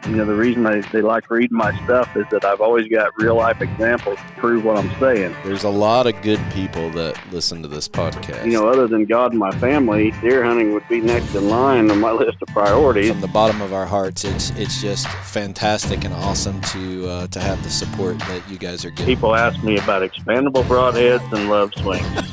The reason they like reading my stuff is that I've always got real life examples to prove what I'm saying. There's a lot of good people that listen to this podcast. Other than God and my family, deer hunting would be next in line on my list of priorities. From the bottom of our hearts, it's just fantastic and awesome to have the support that you guys are getting. People ask me about expandable broadheads and love swings.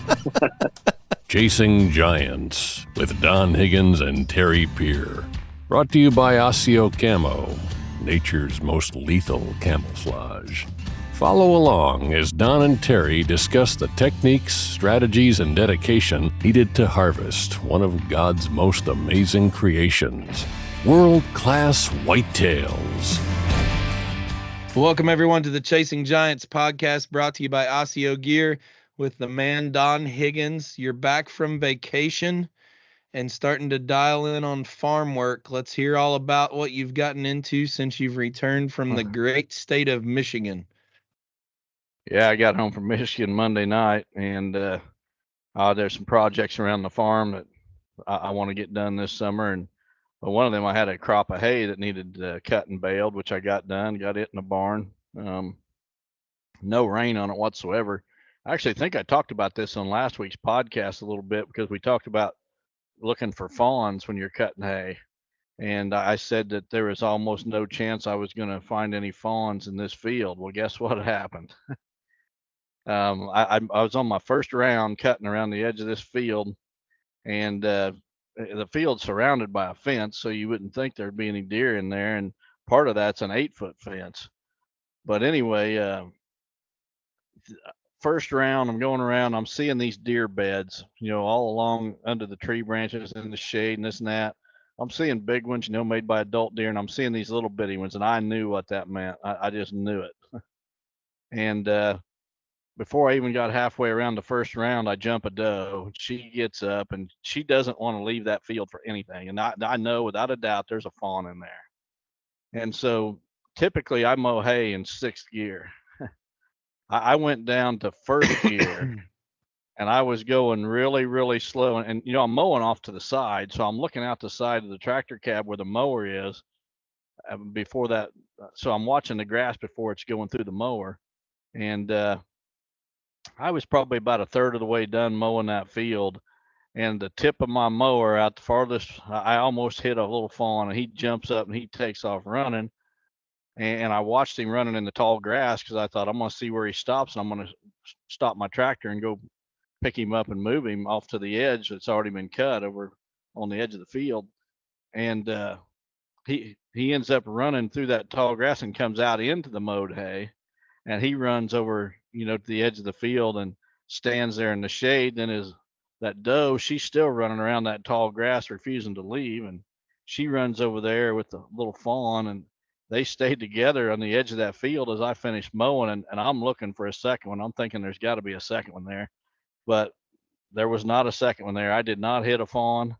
Chasing Giants with Don Higgins and Terry Peer. Brought to you by Osseo Camo, nature's most lethal camouflage. Follow along as Don and Terry discuss the techniques, strategies, and dedication needed to harvest one of God's most amazing creations, world-class whitetails. Welcome, everyone, to the Chasing Giants podcast, brought to you by Osseo Gear with the man, Don Higgins. You're back from vacation and starting to dial in on farm work. Let's hear all about what you've gotten into since you've returned from the great state of Michigan. Yeah, I got home from Michigan Monday night, and there's some projects around the farm that I want to get done this summer. And one of them, I had a crop of hay that needed cut and baled, which I got done, got it in the barn. No rain on it whatsoever. I actually think I talked about this on last week's podcast a little bit, because we talked about looking for fawns when you're cutting hay, and I said that there was almost no chance I was going to find any fawns in this field. Well, guess what happened? I was on my first round cutting around the edge of this field, and the field's surrounded by a fence, so you wouldn't think there'd be any deer in there, and part of that's an 8-foot fence. But anyway, first round, I'm going around, I'm seeing these deer beds, all along under the tree branches in the shade and this and that. I'm seeing big ones, made by adult deer, and I'm seeing these little bitty ones, and I knew what that meant. I just knew it. And before I even got halfway around the first round, I jump a doe. She gets up, and she doesn't want to leave that field for anything. And I know without a doubt there's a fawn in there. And so typically I mow hay in 6th gear. I went down to 1st gear, and I was going really, really slow. And I'm mowing off to the side, so I'm looking out the side of the tractor cab where the mower is before that. So I'm watching the grass before it's going through the mower. And I was probably about a third of the way done mowing that field, and the tip of my mower out the farthest, I almost hit a little fawn, and he jumps up and he takes off running. And I watched him running in the tall grass, because I thought, I'm going to see where he stops, and I'm going to stop my tractor and go pick him up and move him off to the edge that's already been cut over on the edge of the field. And he ends up running through that tall grass and comes out into the mowed hay, and he runs over, to the edge of the field and stands there in the shade. Then that doe, she's still running around that tall grass, refusing to leave, and she runs over there with the little fawn, and they stayed together on the edge of that field as I finished mowing, and I'm looking for a second one. I'm thinking there's got to be a second one there, but there was not a second one there. I did not hit a fawn.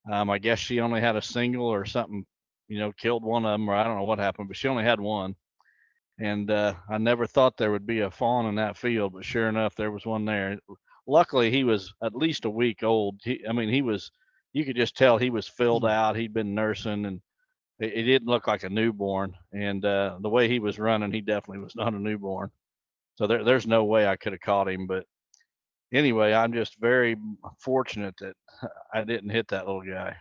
I guess she only had a single or something, killed one of them, or I don't know what happened, but she only had one. And I never thought there would be a fawn in that field, but sure enough, there was one there. Luckily, he was at least a week old. You could just tell he was filled out. He'd been nursing, and it didn't look like a newborn. And the way he was running, he definitely was not a newborn. So there's no way I could have caught him. But anyway, I'm just very fortunate that I didn't hit that little guy.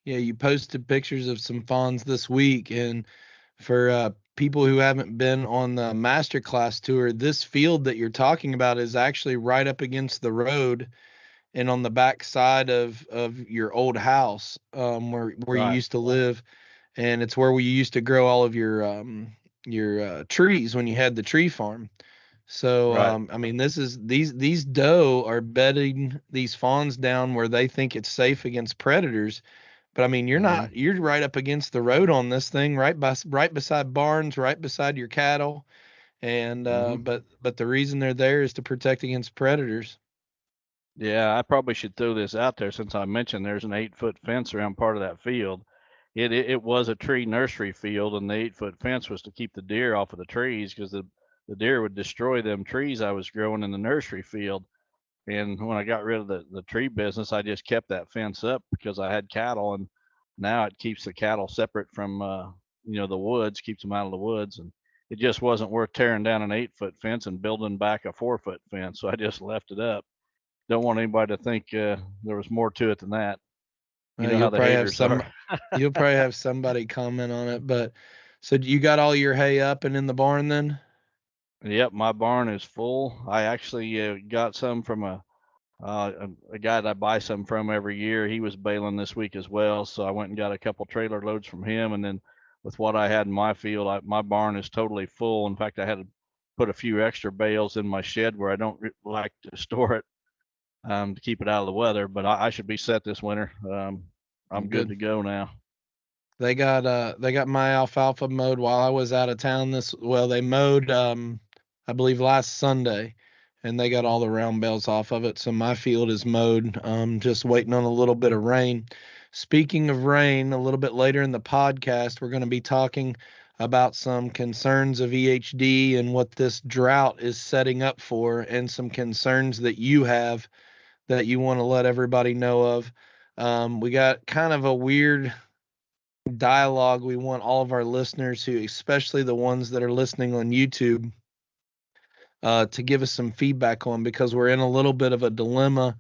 Yeah, you posted pictures of some fawns this week, and for people who haven't been on the masterclass tour, this field that you're talking about is actually right up against the road and on the back side of your old house, where Right. you used to live, and it's where we used to grow all of your trees when you had the tree farm. So Right. these doe are bedding these fawns down where they think it's safe against predators. But you're right up against the road on this thing, right beside barns, right beside your cattle. And but the reason they're there is to protect against predators. Yeah, I probably should throw this out there, since I mentioned there's an 8-foot fence around part of that field. It was a tree nursery field, and the 8-foot fence was to keep the deer off of the trees, because the deer would destroy them trees I was growing in the nursery field. And when I got rid of the tree business, I just kept that fence up because I had cattle, and now it keeps the cattle separate from the woods, keeps them out of the woods. And it just wasn't worth tearing down an 8-foot fence and building back a 4-foot fence. So I just left it up. Don't want anybody to think there was more to it than that. You know how the haters are. You'll probably have somebody comment on it. But so you got all your hay up and in the barn then? Yep, my barn is full. I actually got some from a guy that I buy some from every year. He was baling this week as well, so I went and got a couple trailer loads from him. And then with what I had in my field, my barn is totally full. In fact, I had to put a few extra bales in my shed where I don't like to store it to keep it out of the weather. But I should be set this winter. I'm good to go now. They got my alfalfa mowed while I was out of town. They mowed I believe last Sunday, and they got all the round bales off of it. So my field is mowed, just waiting on a little bit of rain. Speaking of rain, a little bit later in the podcast, we're going to be talking about some concerns of EHD and what this drought is setting up for, and some concerns that you have that you want to let everybody know of. We got kind of a weird dialogue we want all of our listeners, who, especially the ones that are listening on YouTube, to give us some feedback on, because we're in a little bit of a dilemma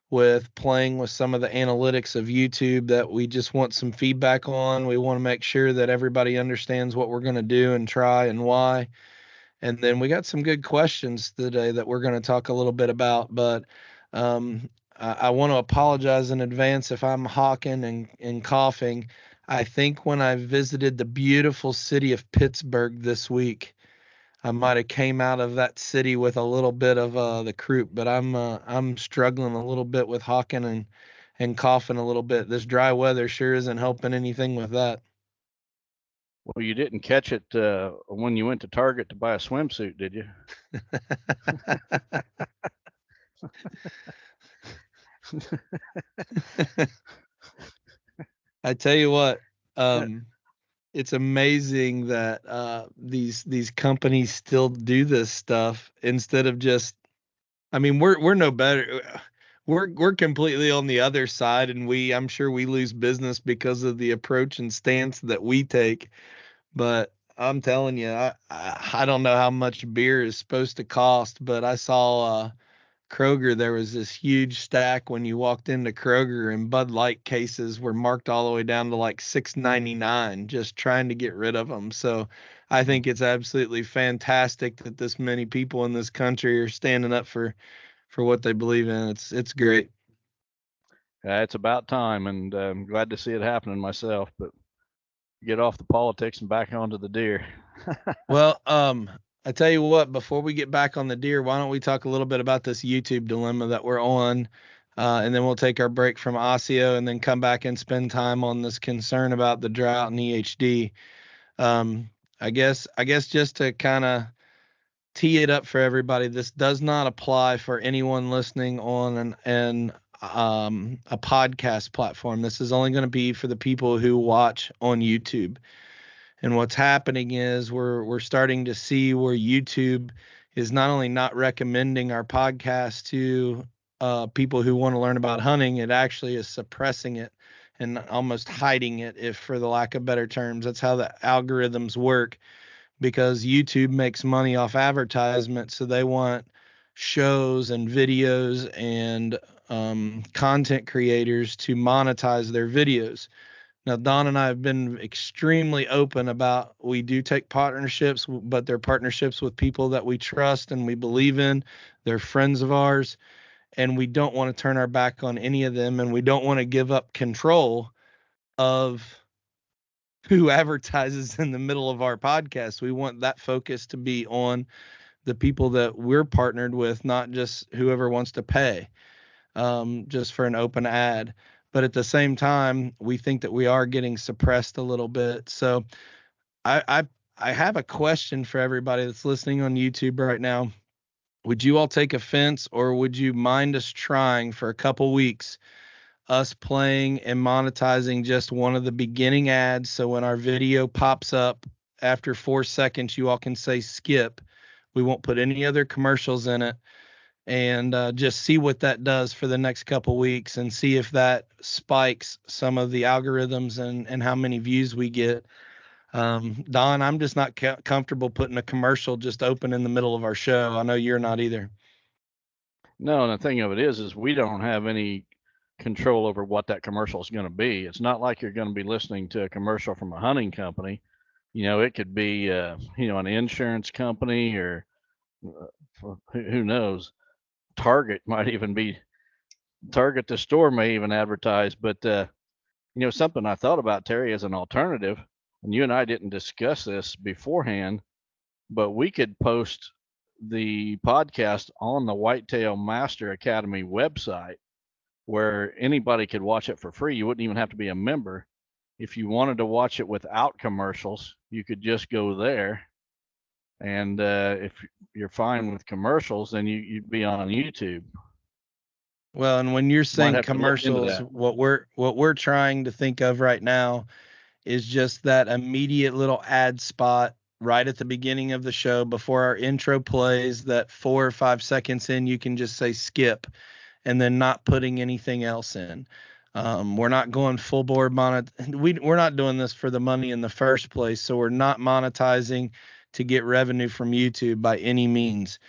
with playing with some of the analytics of YouTube that we just want some feedback on. We want to make sure that everybody understands what we're going to do and try and why. And then we got some good questions today that we're going to talk a little bit about, but I want to apologize in advance if I'm hawking and coughing. I think when I visited the beautiful city of Pittsburgh this week, I might have came out of that city with a little bit of the croup, but I'm struggling a little bit with hawking and coughing a little bit. This dry weather sure isn't helping anything with that. Well, you didn't catch it when you went to Target to buy a swimsuit, did you? I tell you what, it's amazing that these companies still do this stuff instead of just. I mean, we're no better. We're completely on the other side, and I'm sure we lose business because of the approach and stance that we take. But I'm telling you, I don't know how much beer is supposed to cost, but I saw Kroger. There was this huge stack when you walked into Kroger, and Bud Light cases were marked all the way down to like $6.99, just trying to get rid of them. So I think it's absolutely fantastic that this many people in this country are standing up for what they believe in. It's great. It's about time, and I'm glad to see it happening myself. But get off the politics and back onto the deer. Well, I tell you what, before we get back on the deer, why don't we talk a little bit about this YouTube dilemma that we're on, and then we'll take our break from Osseo and then come back and spend time on this concern about the drought and EHD. I guess just to kind of tee it up for everybody, this does not apply for anyone listening on a podcast platform. This is only going to be for the people who watch on YouTube. And what's happening is we're starting to see where YouTube is not only not recommending our podcast to people who want to learn about hunting, it actually is suppressing it and almost hiding it, if for the lack of better terms. That's how the algorithms work, because YouTube makes money off advertisement. So they want shows and videos and content creators to monetize their videos. Now, Don and I have been extremely open about, we do take partnerships, but they're partnerships with people that we trust and we believe in. They're friends of ours, and we don't want to turn our back on any of them, and we don't want to give up control of who advertises in the middle of our podcast. We want that focus to be on the people that we're partnered with, not just whoever wants to pay just for an open ad. But at the same time, we think that we are getting suppressed a little bit. So I have a question for everybody that's listening on YouTube right now. Would you all take offense, or would you mind us trying for a couple weeks, us playing and monetizing just one of the beginning ads? So when our video pops up after 4 seconds, you all can say skip. We won't put any other commercials in it. And just see what that does for the next couple weeks, and see if that spikes some of the algorithms and how many views we get. Don, I'm just not comfortable putting a commercial just open in the middle of our show. I know you're not either. No, and the thing of it is we don't have any control over what that commercial is going to be. It's not like you're going to be listening to a commercial from a hunting company. It could be, an insurance company or who knows. Target might even be Target, the store may even advertise. But, something I thought about, Terry, as an alternative, and you and I didn't discuss this beforehand, but we could post the podcast on the Whitetail Master Academy website where anybody could watch it for free. You wouldn't even have to be a member. If you wanted to watch it without commercials, you could just go there. And if you're fine with commercials, then you'd be on YouTube. Well, and when you're saying commercials, what we're trying to think of right now is just that immediate little ad spot right at the beginning of the show before our intro plays, that 4 or 5 seconds in, you can just say skip and then not putting anything else in. We're not going full board we're not doing this for the money in the first place. So we're not monetizing to get revenue from YouTube by any means.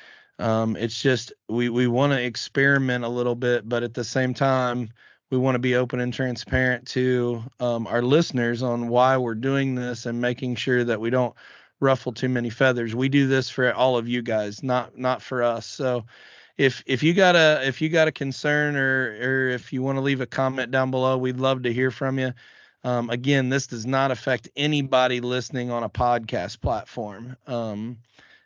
It's just, we want to experiment a little bit, but at the same time, we want to be open and transparent to our listeners on why we're doing this and making sure that we don't ruffle too many feathers. We do this for all of you guys, not for us. So if you got a concern or if you want to leave a comment down below, we'd love to hear from you. Again, this does not affect anybody listening on a podcast platform.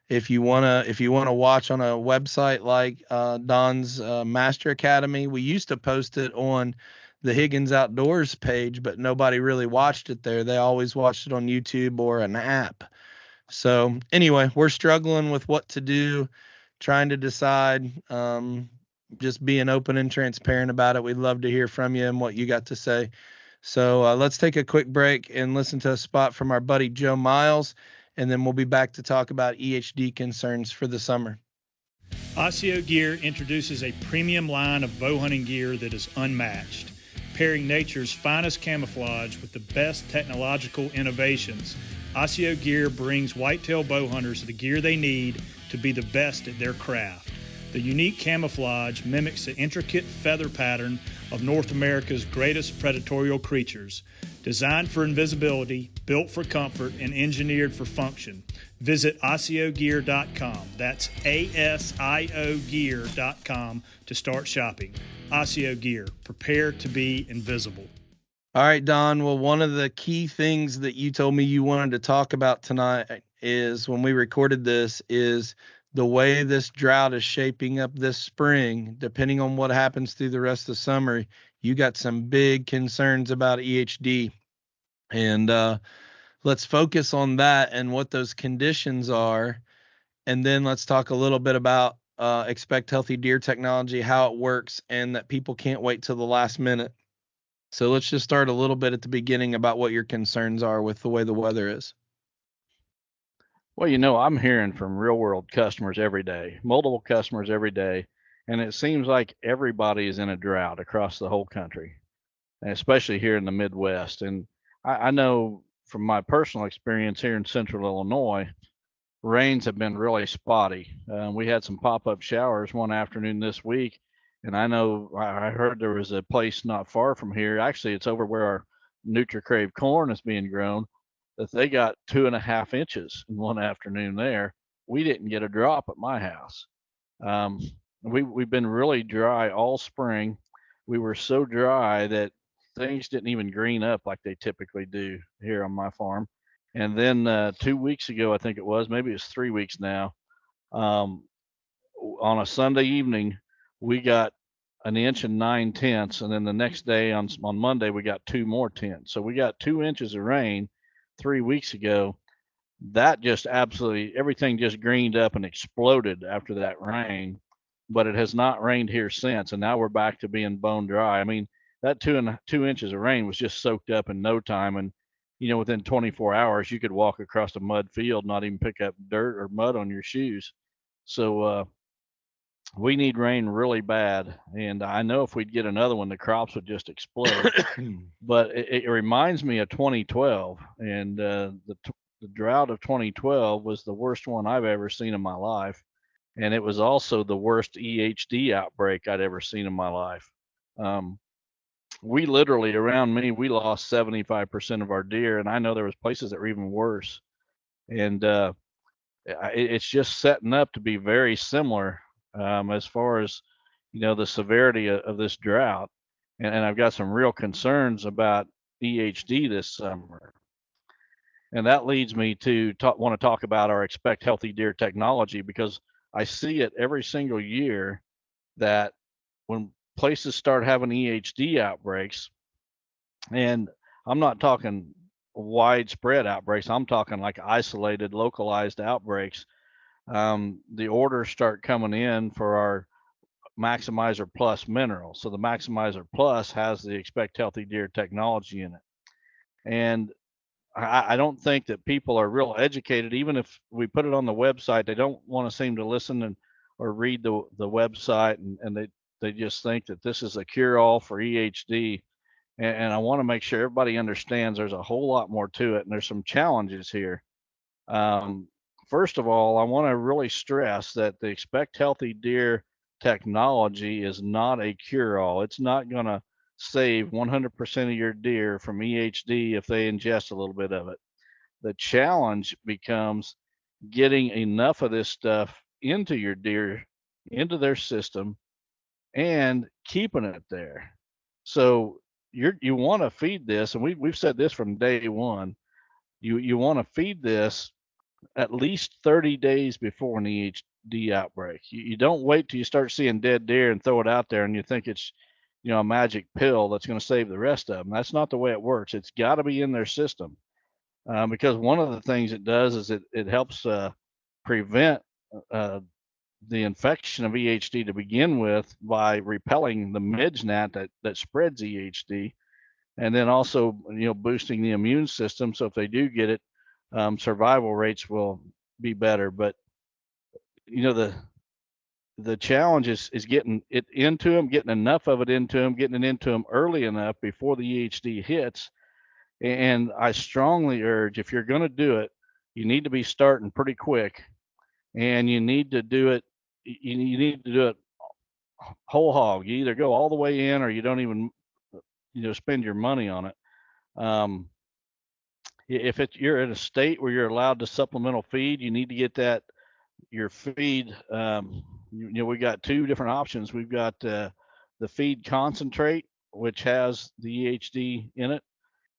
If you wanna watch on a website like Don's Master Academy, we used to post it on the Higgins Outdoors page, but nobody really watched it there. They always watched it on YouTube or an app. So anyway, we're struggling with what to do, trying to decide, just being open and transparent about it. We'd love to hear from you and what you got to say. So let's take a quick break and listen to a spot from our buddy Joe Miles, and then we'll be back to talk about EHD concerns for the summer. Osseo Gear introduces a premium line of bow hunting gear that is unmatched, pairing nature's finest camouflage with the best technological innovations. Osseo Gear brings whitetail bow hunters the gear they need to be the best at their craft. The unique camouflage mimics the intricate feather pattern of North America's greatest predatory creatures. Designed for invisibility, built for comfort, and engineered for function. Visit OsseoGear.com. That's ASIO Gear.com to start shopping. Osseo Gear, prepare to be invisible. All right, Don. Well, one of the key things that you told me you wanted to talk about tonight is, when we recorded this, is the way this drought is shaping up this spring. Depending on what happens through the rest of the summer, you got some big concerns about EHD. And let's focus on that and what those conditions are. And then let's talk a little bit about Expect Healthy Deer technology, how it works, and that people can't wait till the last minute. So let's just start a little bit at the beginning about what your concerns are with the way the weather is. Well, I'm hearing from real world customers every day, multiple customers every day, and it seems like everybody is in a drought across the whole country, and especially here in the Midwest. And I know from my personal experience here in Central Illinois, rains have been really spotty. We had some pop-up showers one afternoon this week, and I know I heard there was a place not far from here. Actually, it's over where our NutriCrave corn is being grown, that they got 2.5 inches in one afternoon there. We didn't get a drop at my house. We've been really dry all spring. We were so dry that things didn't even green up like they typically do here on my farm. And then 2 weeks ago, I think it was, maybe it's 3 weeks now, on a Sunday evening, we got 1 inch and 9/10, and then the next day on Monday we got 2 more tenths. So we got 2 inches of rain 3 weeks ago. That just absolutely, everything just greened up and exploded after that rain, but it has not rained here since, and now we're back to being bone dry. I mean, that 2 inches of rain was just soaked up in no time, and within 24 hours you could walk across a mud field, not even pick up dirt or mud on your shoes. So we need rain really bad. And I know if we'd get another one, the crops would just explode. But it reminds me of 2012, and the drought of 2012 was the worst one I've ever seen in my life, and it was also the worst EHD outbreak I'd ever seen in my life. We literally, around me, we lost 75% of our deer, and I know there was places that were even worse. And it's just setting up to be very similar as far as the severity of this drought. And I've got some real concerns about EHD this summer. And that leads me to want to talk about our Expect Healthy Deer technology, because I see it every single year that when places start having EHD outbreaks, and I'm not talking widespread outbreaks, I'm talking like isolated, localized outbreaks, the orders start coming in for our Maximizer Plus mineral. So the Maximizer Plus has the Expect Healthy Deer technology in it. And I don't think that people are real educated. Even if we put it on the website, they don't want to seem to listen or read the website, and they just think that this is a cure-all for EHD. And I want to make sure everybody understands there's a whole lot more to it, and there's some challenges here. First of all, I want to really stress that the Expect Healthy Deer technology is not a cure-all. It's not going to save 100% of your deer from EHD if they ingest a little bit of it. The challenge becomes getting enough of this stuff into your deer, into their system, and keeping it there. So you want to feed this, and we've said this from day one. You want to feed this at least 30 days before an EHD outbreak. You don't wait till you start seeing dead deer and throw it out there and you think it's a magic pill that's going to save the rest of them. That's not the way it works. It's got to be in their system, because one of the things it does is it helps prevent the infection of EHD to begin with by repelling the midge gnat that spreads EHD, and then also boosting the immune system. So if they do get it, survival rates will be better. But the challenge is getting it into them, getting enough of it into them, getting it into them early enough before the EHD hits. And I strongly urge, if you're going to do it, you need to be starting pretty quick, and you need to do it. You need to do it whole hog. You either go all the way in, or you don't even spend your money on it. If you're in a state where you're allowed to supplemental feed, you need to get your feed. We got two different options. We've got the feed concentrate, which has the EHD in it,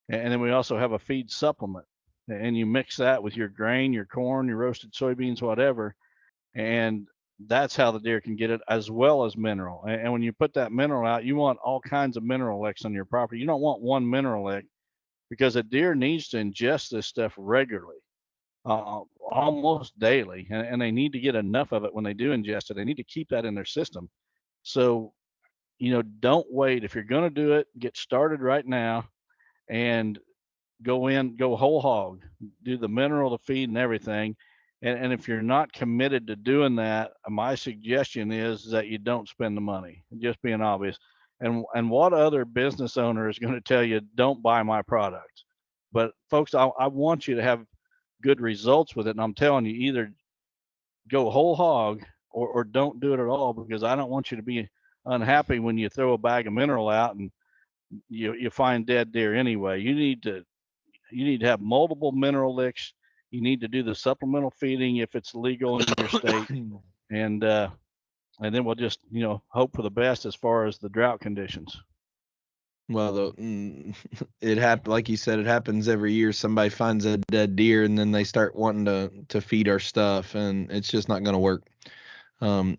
and then we also have a feed supplement. And you mix that with your grain, your corn, your roasted soybeans, whatever, and that's how the deer can get it, as well as mineral. And when you put that mineral out, you want all kinds of mineral licks on your property. You don't want one mineral lick, because a deer needs to ingest this stuff regularly, almost daily, and they need to get enough of it when they do ingest it. They need to keep that in their system. So, don't wait. If you're going to do it, get started right now and go whole hog, do the mineral, the feed, and everything. And if you're not committed to doing that, my suggestion is that you don't spend the money, just being obvious. And what other business owner is going to tell you, don't buy my product? But folks, I want you to have good results with it. And I'm telling you, either go whole hog or don't do it at all, because I don't want you to be unhappy when you throw a bag of mineral out and you find dead deer anyway. You need to have multiple mineral licks. You need to do the supplemental feeding if it's legal in your state, and then we'll just hope for the best as far as the drought conditions. Well, it happened, like you said, it happens every year. Somebody finds a dead deer, and then they start wanting to feed our stuff, and it's just not going to work.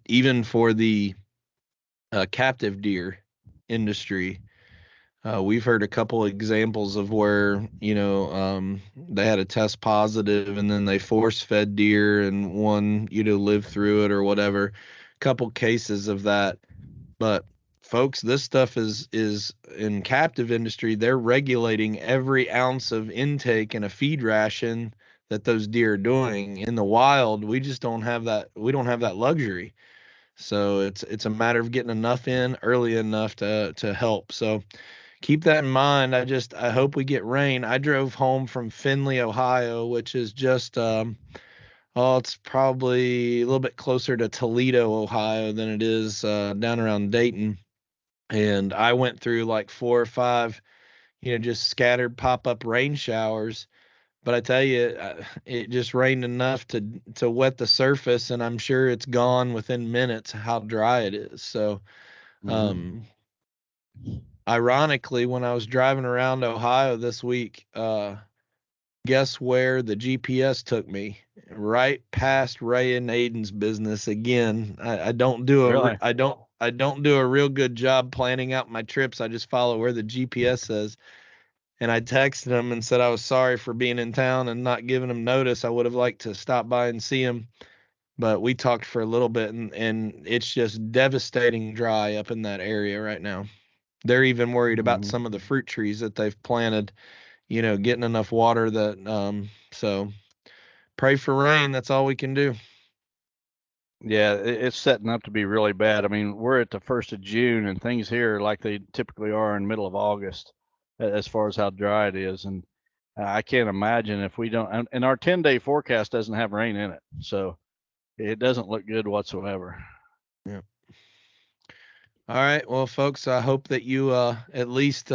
Even for the captive deer industry, we've heard a couple examples of where they had a test positive, and then they force-fed deer, and one lived through it or whatever. Couple cases of that, but folks, this stuff is in captive industry. They're regulating every ounce of intake in a feed ration that those deer are doing. In the wild, we just don't have that. We don't have that luxury. So it's a matter of getting enough in early enough to help. So keep that in mind. I hope we get rain. I drove home from Findlay, Ohio, which is just it's probably a little bit closer to Toledo, Ohio than it is down around Dayton. And I went through like 4 or 5, just scattered pop-up rain showers. But I tell you, it just rained enough to wet the surface, and I'm sure it's gone within minutes how dry it is. So, um, ironically, when I was driving around Ohio this week, guess where the GPS took me? Right past Ray and Aiden's business again. I don't do Really? I don't do a real good job planning out my trips. I just follow where the GPS says. And I texted him and said I was sorry for being in town and not giving him notice. I would have liked to stop by and see him, but we talked for a little bit, and it's just devastating dry up in that area right now. They're even worried about some of the fruit trees that they've planted, getting enough water that so pray for rain. That's all we can do. Yeah, it's setting up to be really bad. I mean, we're at the 1st of June, and things here are like they typically are in middle of August, as far as how dry it is. And I can't imagine if we don't. And our 10-day forecast doesn't have rain in it, so it doesn't look good whatsoever. Yeah. All right, well, folks, I hope that you at least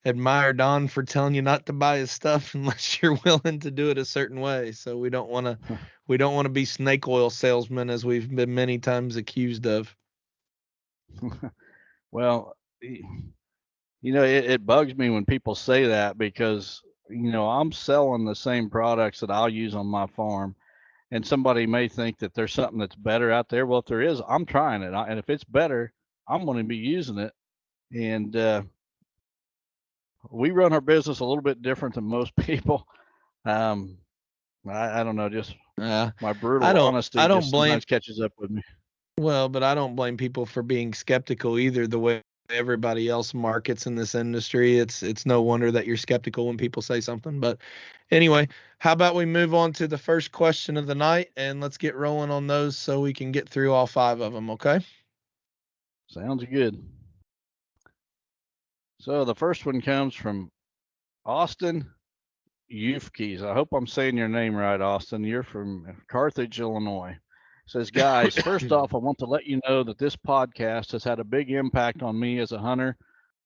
admire Don for telling you not to buy his stuff unless you're willing to do it a certain way. So we don't want to be snake oil salesmen, as we've been many times accused of. Well, it bugs me when people say that, because I'm selling the same products that I'll use on my farm, and somebody may think that there's something that's better out there. Well, if there is, I'm trying it, and if it's better, I'm going to be using it. And we run our business a little bit different than most people. I don't know, just my brutal honesty just sometimes catches up with me. Well, but I don't blame people for being skeptical either. The way everybody else markets in this industry, it's no wonder that you're skeptical when people say something. But anyway, how about we move on to the first question of the night, and let's get rolling on those so we can get through all 5 of them, okay? Sounds good. So the first one comes from Austin Eufkes. I hope I'm saying your name right, Austin. You're from Carthage, Illinois. It says, guys, first off, I want to let you know that this podcast has had a big impact on me as a hunter,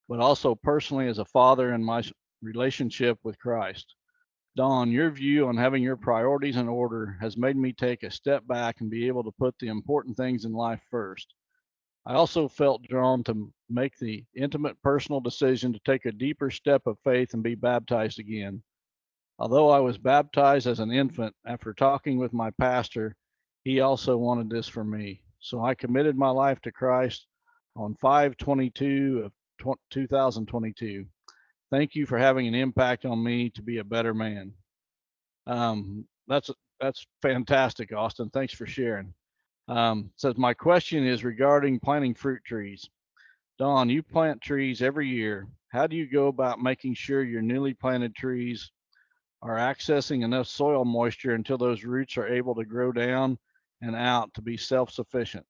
but also personally as a father in my relationship with Christ. Don, your view on having your priorities in order has made me take a step back and be able to put the important things in life first. I also felt drawn to make the intimate personal decision to take a deeper step of faith and be baptized again. Although I was baptized as an infant, after talking with my pastor, he also wanted this for me. So I committed my life to Christ on 5/22 of 2022. Thank you for having an impact on me to be a better man. That's fantastic, Austin. Thanks for sharing. Says, my question is regarding planting fruit trees. Don, you plant trees every year. How do you go about making sure your newly planted trees are accessing enough soil moisture until those roots are able to grow down and out to be self-sufficient?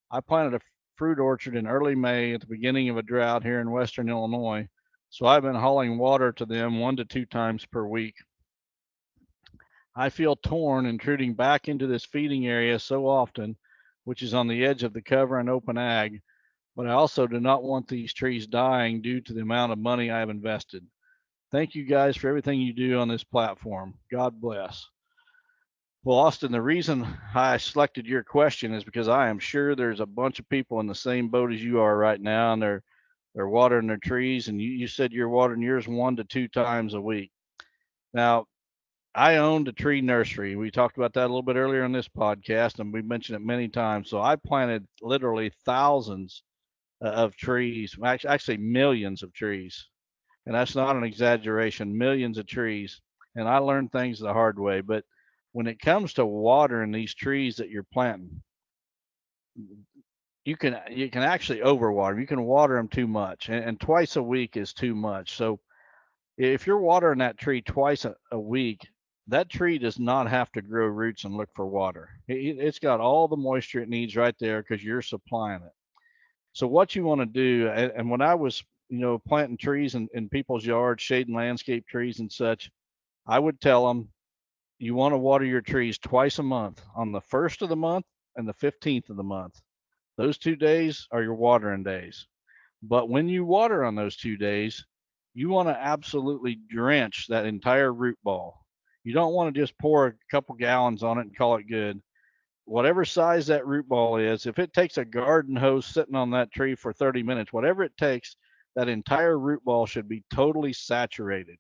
I planted a fruit orchard in early May at the beginning of a drought here in Western Illinois, so I've been hauling water to them 1 to 2 times per week. I feel torn intruding back into this feeding area so often, which is on the edge of the cover and open ag, but I also do not want these trees dying due to the amount of money I have invested. Thank you guys for everything you do on this platform. God bless. Well, Austin, the reason I selected your question is because I am sure there's a bunch of people in the same boat as you are right now, and they're watering their trees, and you said you're watering yours 1 to 2 times a week. Now, I owned a tree nursery. We talked about that a little bit earlier in this podcast, and we mentioned it many times. So I planted literally thousands of trees, actually millions of trees. And that's not an exaggeration, millions of trees. And I learned things the hard way. But when it comes to watering these trees that you're planting, you can actually overwater them. You can water them too much, and twice a week is too much. So if you're watering that tree twice a week, that tree does not have to grow roots and look for water. It's got all the moisture it needs right there because you're supplying it. So what you want to do, and when I was, planting trees in people's yards, shading landscape trees and such, I would tell them, you want to water your trees twice a month, on the 1st of the month and the 15th of the month. Those 2 days are your watering days. But when you water on those 2 days, you want to absolutely drench that entire root ball. You don't want to just pour a couple gallons on it and call it good. Whatever size that root ball is, if it takes a garden hose sitting on that tree for 30 minutes, whatever it takes, that entire root ball should be totally saturated.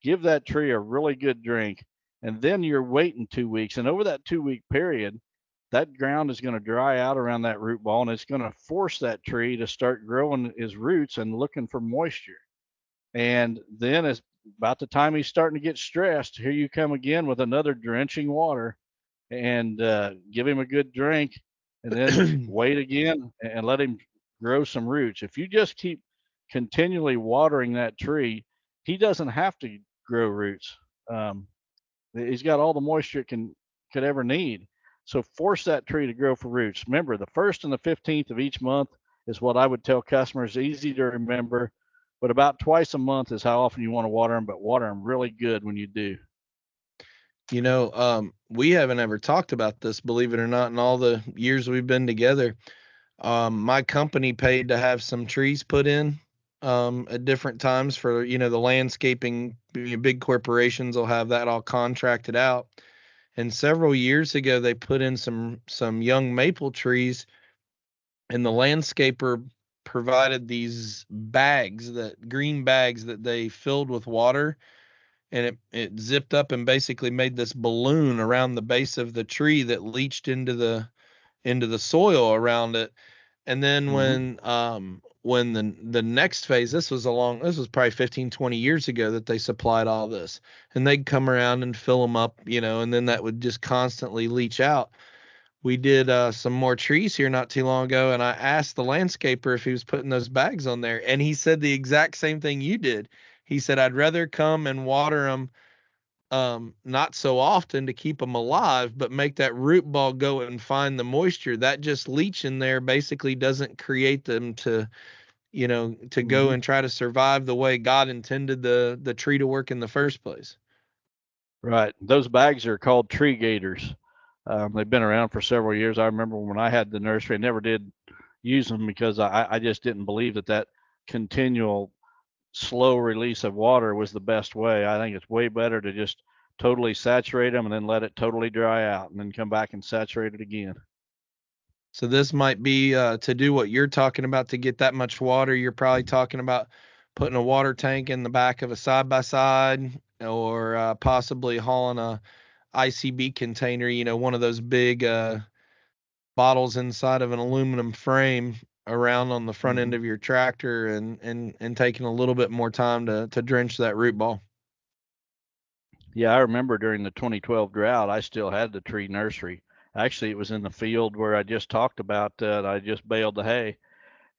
Give that tree a really good drink, and then you're waiting 2 weeks. And over that 2-week period, that ground is going to dry out around that root ball, and it's going to force that tree to start growing his roots and looking for moisture. And then it's about the time he's starting to get stressed, here you come again with another drenching water, and give him a good drink, and then wait again and let him grow some roots. If you just keep continually watering that tree, he doesn't have to grow roots. He's got all the moisture it could ever need. So force that tree to grow for roots. Remember, the 1st and the 15th of each month is what I would tell customers, easy to remember, but about twice a month is how often you want to water them, but water them really good when you do. We haven't ever talked about this, believe it or not, in all the years we've been together. My company paid to have some trees put in at different times for, the landscaping. Big corporations will have that all contracted out. And several years ago, they put in some young maple trees, and the landscaper provided these green bags that they filled with water, and it zipped up and basically made this balloon around the base of the tree that leached into the soil around it. And then when the next phase, this was probably 15, 20 years ago that they supplied all this, and they'd come around and fill them up, and then that would just constantly leach out. We did some more trees here not too long ago, and I asked the landscaper if he was putting those bags on there, and he said the exact same thing you did. He said, I'd rather come and water them not so often to keep them alive, but make that root ball go and find the moisture. That just leach in there basically doesn't create them to go and try to survive the way God intended the tree to work in the first place. Right. Those bags are called tree gators. They've been around for several years. I remember when I had the nursery, I never did use them because I just didn't believe that continual slow release of water was the best way. I think it's way better to just totally saturate them and then let it totally dry out and then come back and saturate it again. So this might be to do what you're talking about, to get that much water. You're probably talking about putting a water tank in the back of a side-by-side, or possibly hauling a ICB container, one of those big bottles inside of an aluminum frame around on the front end of your tractor, and taking a little bit more time to drench that root ball. Yeah, I remember during the 2012 drought, I still had the tree nursery. Actually, it was in the field where I just talked about that. I just baled the hay,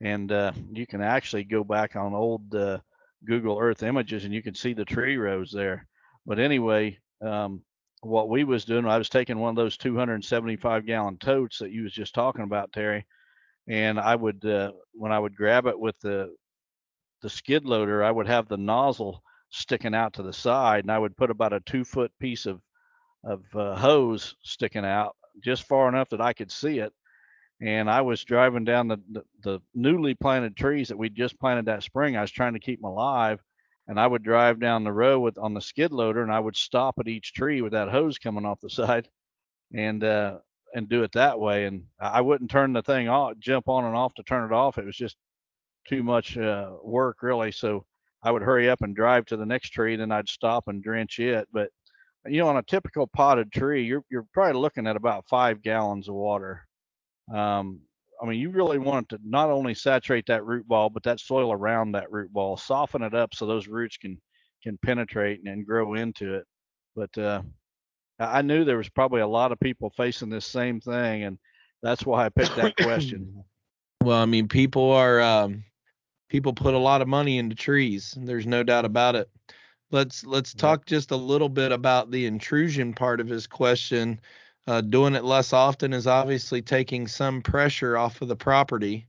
and you can actually go back on old Google Earth images, and you can see the tree rows there. But anyway, what we was doing, I was taking one of those 275-gallon totes that you was just talking about, Terry, and I would, when I would grab it with the skid loader, I would have the nozzle sticking out to the side, and I would put about a 2-foot piece of hose sticking out just far enough that I could see it. And I was driving down the newly planted trees that we just planted that spring. I was trying to keep them alive, and I would drive down the road on the skid loader, and I would stop at each tree with that hose coming off the side, and do it that way. And I wouldn't turn the thing off, jump on and off to turn it off. It was just too much work, really. So I would hurry up and drive to the next tree, then I'd stop and drench it. But on a typical potted tree, you're probably looking at about 5 gallons of water. You really want it to not only saturate that root ball, but that soil around that root ball, soften it up so those roots can penetrate and grow into it. But I knew there was probably a lot of people facing this same thing, and that's why I picked that question. Well, people put a lot of money into trees. There's no doubt about it. Let's talk just a little bit about the intrusion part of his question. Doing it less often is obviously taking some pressure off of the property.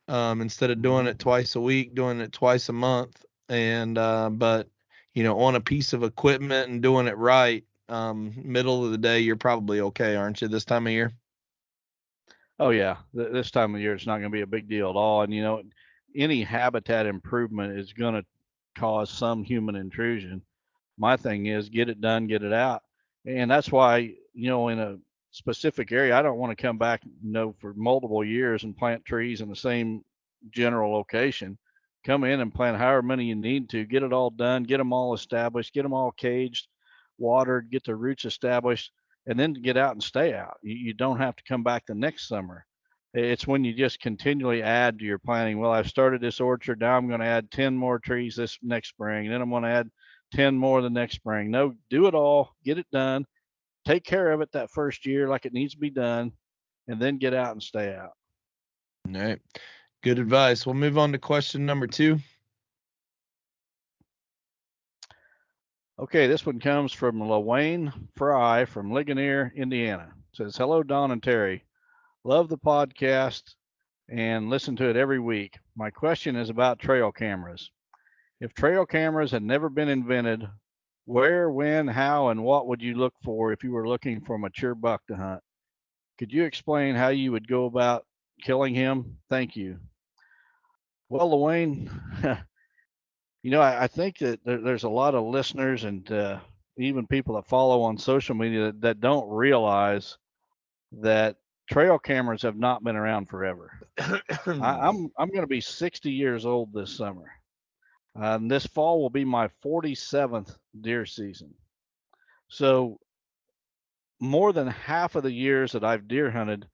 Instead of doing it twice a week, doing it twice a month. And but on a piece of equipment and doing it right, middle of the day, you're probably okay, aren't you, this time of year? Oh yeah, this time of year it's not going to be a big deal at all. And any habitat improvement is going to cause some human intrusion. My thing is get it done, get it out, and that's why in a specific area I don't want to come back for multiple years and plant trees in the same general location. Come in and plant however many you need to, get it all done, get them all established, get them all caged, watered, get the roots established, and then get out and stay out. You don't have to come back the next summer. It's when you just continually add to your planting. Well, I've started this orchard. Now I'm going to add 10 more trees this next spring. And then I'm going to add 10 more the next spring. No, do it all, get it done, take care of it that first year like it needs to be done, and then get out and stay out. All right. Good advice. We'll move on to question number 2. Okay, this one comes from LaWayne Fry from Ligonier, Indiana. It says, hello, Don and Terry. Love the podcast and listen to it every week. My question is about trail cameras. If trail cameras had never been invented, where, when, how, and what would you look for if you were looking for a mature buck to hunt? Could you explain how you would go about killing him? Thank you. Well, LaWayne, I think that there's a lot of listeners and even people that follow on social media that don't realize that trail cameras have not been around forever. I'm going to be 60 years old this summer. This fall will be my 47th deer season. So more than half of the years that I've deer hunted,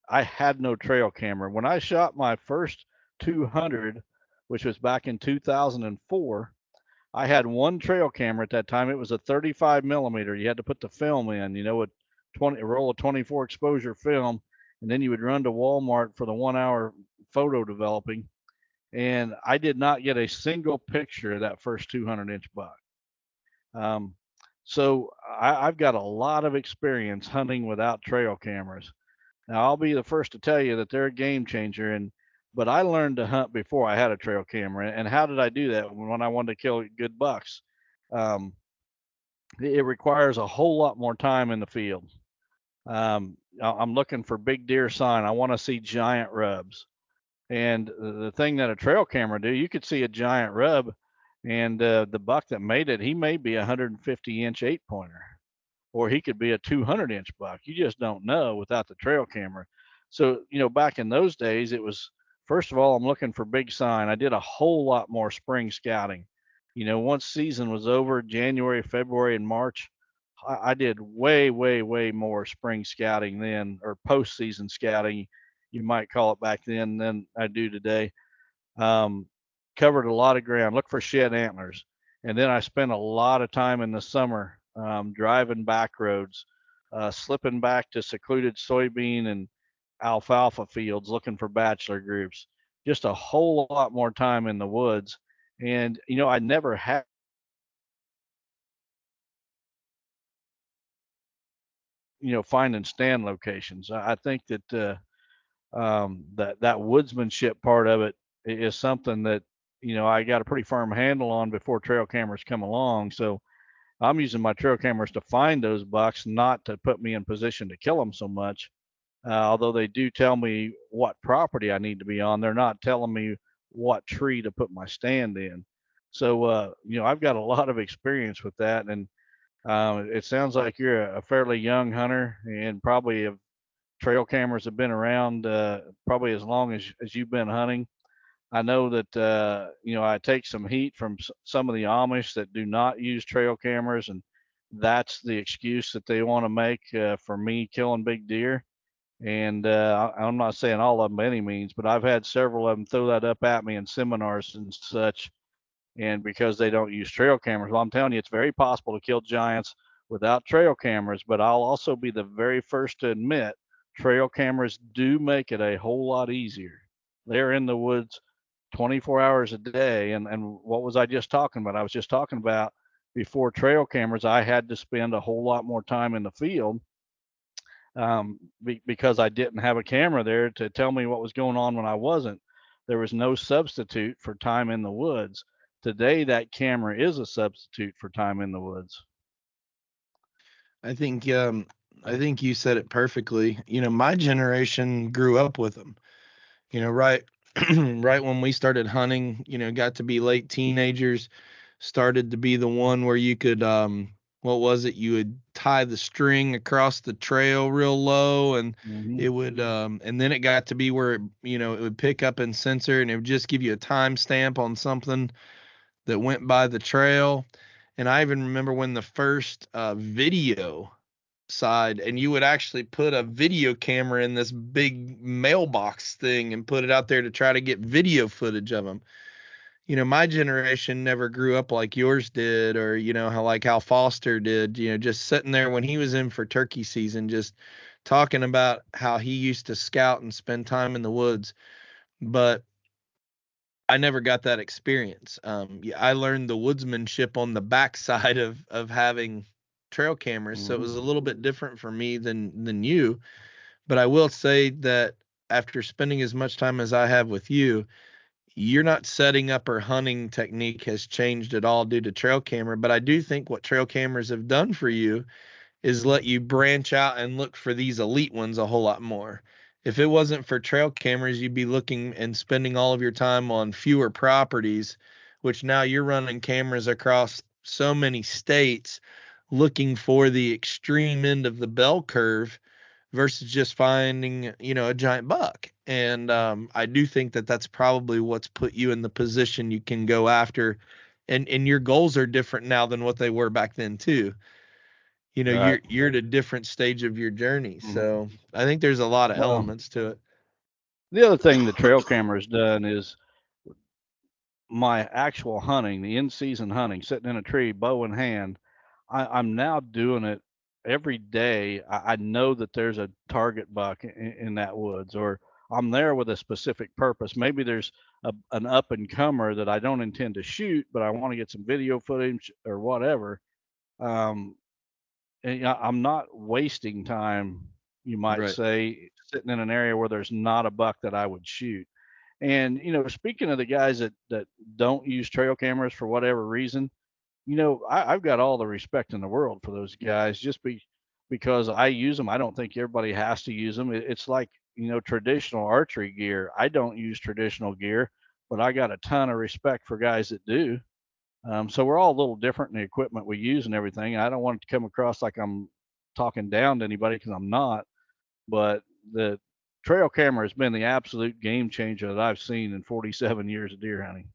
I had no trail camera. When I shot my first 200, which was back in 2004, I had one trail camera at that time. It was a 35 millimeter. You had to put the film in, a roll of 24 exposure film, and then you would run to Walmart for the 1 hour photo developing. And I did not get a single picture of that first 200-inch buck. So I've got a lot of experience hunting without trail cameras. Now, I'll be the first to tell you that they're a game changer, but I learned to hunt before I had a trail camera. And how did I do that? When I wanted to kill good bucks, it requires a whole lot more time in the field. I'm looking for big deer sign. I want to see giant rubs. And the thing that a trail camera do, you could see a giant rub, and the buck that made it, he may be a 150-inch 8-pointer, or he could be a 200-inch buck. You just don't know without the trail camera. So, back in those days, it was, first of all, I'm looking for big sign. I did a whole lot more spring scouting. Once season was over, January, February, and March, I did way, way, way more spring scouting then, or postseason scouting, you might call it back then, than I do today. Covered a lot of ground, look for shed antlers. And then I spent a lot of time in the summer driving back roads, slipping back to secluded soybean and alfalfa fields looking for bachelor groups. Just a whole lot more time in the woods. And, I never had finding stand locations. I think that that woodsmanship part of it is something that I got a pretty firm handle on before trail cameras come along. So I'm using my trail cameras to find those bucks, not to put me in position to kill them so much. Although they do tell me what property I need to be on, they're not telling me what tree to put my stand in. So I've got a lot of experience with that, and it sounds like you're a fairly young hunter, and probably trail cameras have been around probably as long as you've been hunting. I know that I take some heat from some of the Amish that do not use trail cameras, and that's the excuse that they want to make for me killing big deer. And I'm not saying all of them by any means, but I've had several of them throw that up at me in seminars and such. And because they don't use trail cameras, well, I'm telling you, it's very possible to kill giants without trail cameras. But I'll also be the very first to admit trail cameras do make it a whole lot easier. They're in the woods 24 hours a day. And what was I just talking about? I was just talking about before trail cameras, I had to spend a whole lot more time in the field because I didn't have a camera there to tell me what was going on when I wasn't. There was no substitute for time in the woods. Today, that camera is a substitute for time in the woods. I think you said it perfectly. My generation grew up with them. Right right when we started hunting, got to be late teenagers, started to be the one where you could what was it? You would tie the string across the trail real low, and it would and then it got to be where it would pick up and sensor, and it would just give you a timestamp on something that went by the trail. And I even remember when the first video side, and you would actually put a video camera in this big mailbox thing and put it out there to try to get video footage of them. My generation never grew up like yours did, or how Foster did, just sitting there when he was in for turkey season, just talking about how he used to scout and spend time in the woods. But I never got that experience. I learned the woodsmanship on the backside of having trail cameras, so it was a little bit different for me than you. But I will say that after spending as much time as I have with you, you're not setting up or hunting technique has changed at all due to trail camera. But I do think what trail cameras have done for you is let you branch out and look for these elite ones a whole lot more. If it wasn't for trail cameras, you'd be looking and spending all of your time on fewer properties, which now you're running cameras across so many states looking for the extreme end of the bell curve versus just finding, a giant buck. And I do think that that's probably what's put you in the position you can go after. And your goals are different now than what they were back then too. Right. You're at a different stage of your journey. So I think there's a lot of elements to it. The other thing the trail camera's done is my actual hunting, the in-season hunting, sitting in a tree, bow in hand. I'm now doing it every day. I know that there's a target buck in that woods, or I'm there with a specific purpose. Maybe there's an up and comer that I don't intend to shoot, but I want to get some video footage or whatever. And I'm not wasting time, you might Right. say, sitting in an area where there's not a buck that I would shoot. And speaking of the guys that don't use trail cameras for whatever reason, I've got all the respect in the world for those guys just because I use them. I don't think everybody has to use them. It's like, traditional archery gear. I don't use traditional gear, but I got a ton of respect for guys that do. So we're all a little different in the equipment we use and everything. I don't want it to come across like I'm talking down to anybody, because I'm not. But the trail camera has been the absolute game changer that I've seen in 47 years of deer hunting.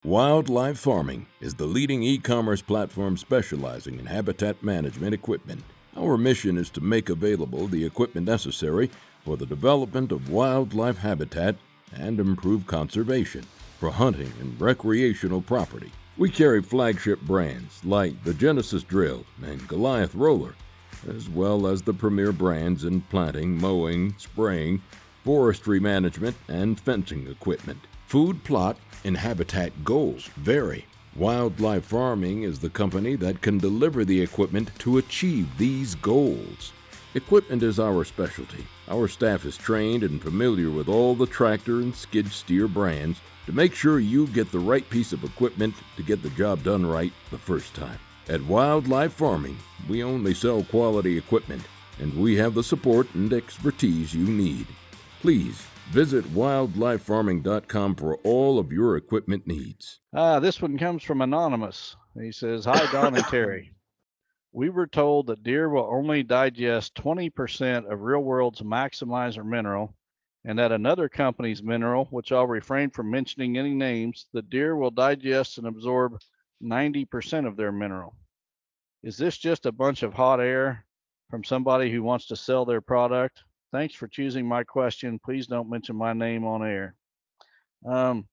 Wildlife Farming is the leading e-commerce platform specializing in habitat management equipment. Our mission is to make available the equipment necessary for the development of wildlife habitat and improve conservation for hunting and recreational property. We carry flagship brands like the Genesis Drill and Goliath Roller, as well as the premier brands in planting, mowing, spraying, forestry management, and fencing equipment. Food plot and habitat goals vary. Wildlife Farming is the company that can deliver the equipment to achieve these goals. Equipment is our specialty. Our staff is trained and familiar with all the tractor and skid steer brands to make sure you get the right piece of equipment to get the job done right the first time. At Wildlife Farming, we only sell quality equipment, and we have the support and expertise you need. Please visit wildlifefarming.com for all of your equipment needs. This one comes from Anonymous. He says, "Hi, Don and Terry. We were told that deer will only digest 20% of Real World's maximizer mineral, and that another company's mineral, which I'll refrain from mentioning any names, the deer will digest and absorb 90% of their mineral. Is this just a bunch of hot air from somebody who wants to sell their product? Thanks for choosing my question. Please don't mention my name on air." Well,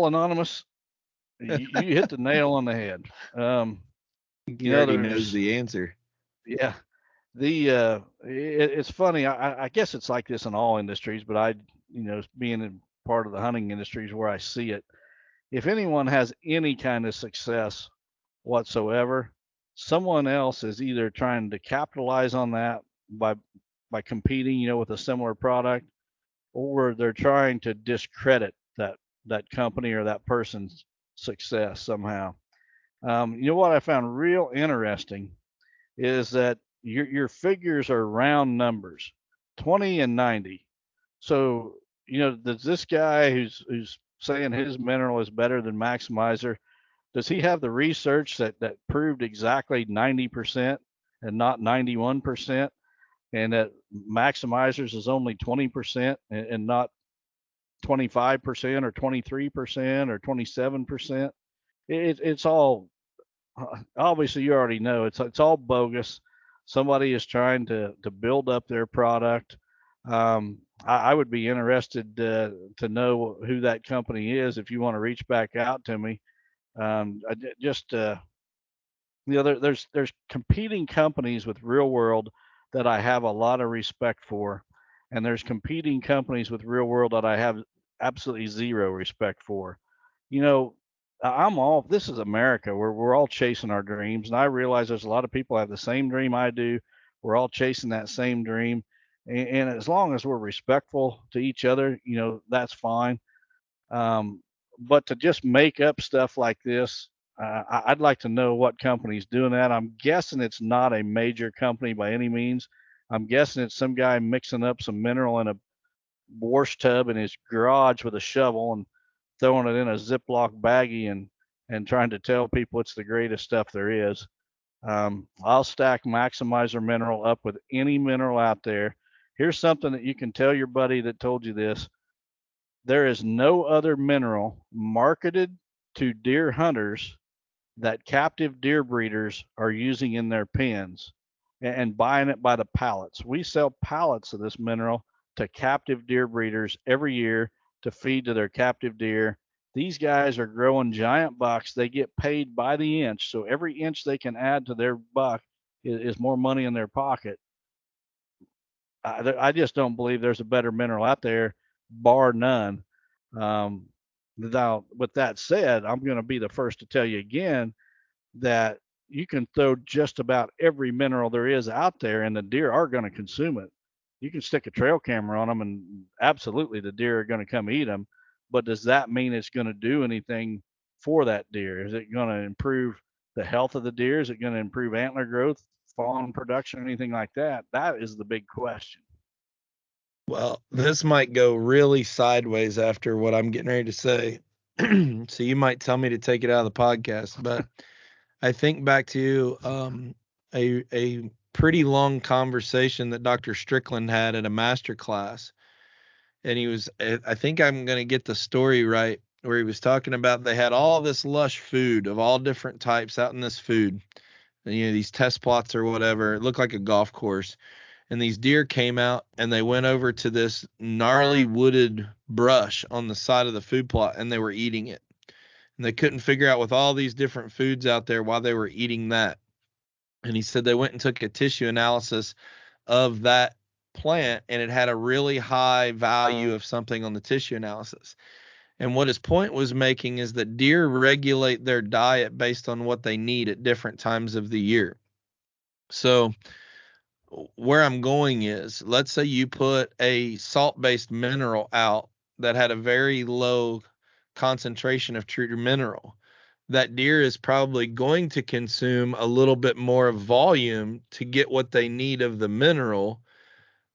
Anonymous, you hit the nail on the head. He already knows the answer. Yeah. It's funny. I guess it's like this in all industries, but being part of the hunting industry is where I see it. If anyone has any kind of success whatsoever, someone else is either trying to capitalize on that by competing, with a similar product, or they're trying to discredit that company or that person's success somehow. What I found real interesting is that your figures are round numbers, 20 and 90. So, does this guy who's saying his mineral is better than Maximizer, does he have the research that proved exactly 90% and not 91%, and that Maximizers is only 20% and not 25% or 23% or 27%? It's all, obviously you already know, it's all bogus. Somebody is trying to build up their product. I would be interested to know who that company is. If you want to reach back out to me, there's competing companies with Real World that I have a lot of respect for, and there's competing companies with Real World that I have absolutely zero respect for. This is America. We're all chasing our dreams, and I realize there's a lot of people have the same dream I do. We're all chasing that same dream, and as long as we're respectful to each other, that's fine. But to just make up stuff like this, I'd like to know what company's doing that. I'm guessing it's not a major company by any means. I'm guessing it's some guy mixing up some mineral in a wash tub in his garage with a shovel and throwing it in a Ziploc baggie and trying to tell people it's the greatest stuff there is. I'll stack Maximizer mineral up with any mineral out there. Here's something that you can tell your buddy that told you this. There is no other mineral marketed to deer hunters that captive deer breeders are using in their pens and buying it by the pallets. We sell pallets of this mineral to captive deer breeders every year to feed to their captive deer. These guys are growing giant bucks. They get paid by the inch. So every inch they can add to their buck is more money in their pocket. I just don't believe there's a better mineral out there, bar none. Now, with that said, I'm going to be the first to tell you again that you can throw just about every mineral there is out there and the deer are going to consume it. You can stick a trail camera on them and absolutely the deer are going to come eat them. But does that mean it's going to do anything for that deer? Is it going to improve the health of the deer? Is it going to improve antler growth, fawn production, anything like that? That is the big question. Well, this might go really sideways after what I'm getting ready to say. So you might tell me to take it out of the podcast, but I think back to a pretty long conversation that Dr. Strickland had at a master class. And I think I'm going to get the story right, where he was talking about they had all this lush food of all different types out in this food. And, these test plots or whatever. It looked like a golf course. And these deer came out and they went over to this gnarly wooded brush on the side of the food plot and they were eating it. And they couldn't figure out with all these different foods out there why they were eating that. And he said they went and took a tissue analysis of that plant and it had a really high value of something on the tissue analysis. And what his point was making is that deer regulate their diet based on what they need at different times of the year. So where I'm going is, let's say you put a salt-based mineral out that had a very low concentration of true mineral. That deer is probably going to consume a little bit more volume to get what they need of the mineral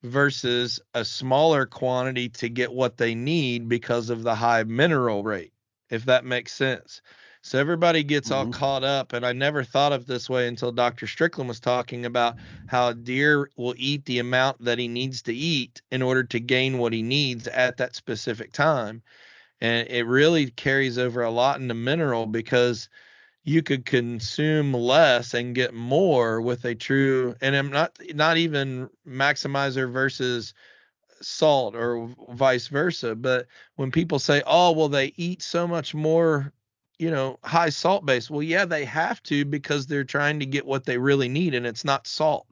versus a smaller quantity to get what they need because of the high mineral rate, if that makes sense. So everybody gets all caught up, and I never thought of this way until Dr. Strickland was talking about how a deer will eat the amount that he needs to eat in order to gain what he needs at that specific time. And it really carries over a lot into mineral because you could consume less and get more with a true, and I'm not even Maximizer versus salt or vice versa. But when people say, oh, well, they eat so much more, high salt base. Well, yeah, they have to because they're trying to get what they really need. And it's not salt.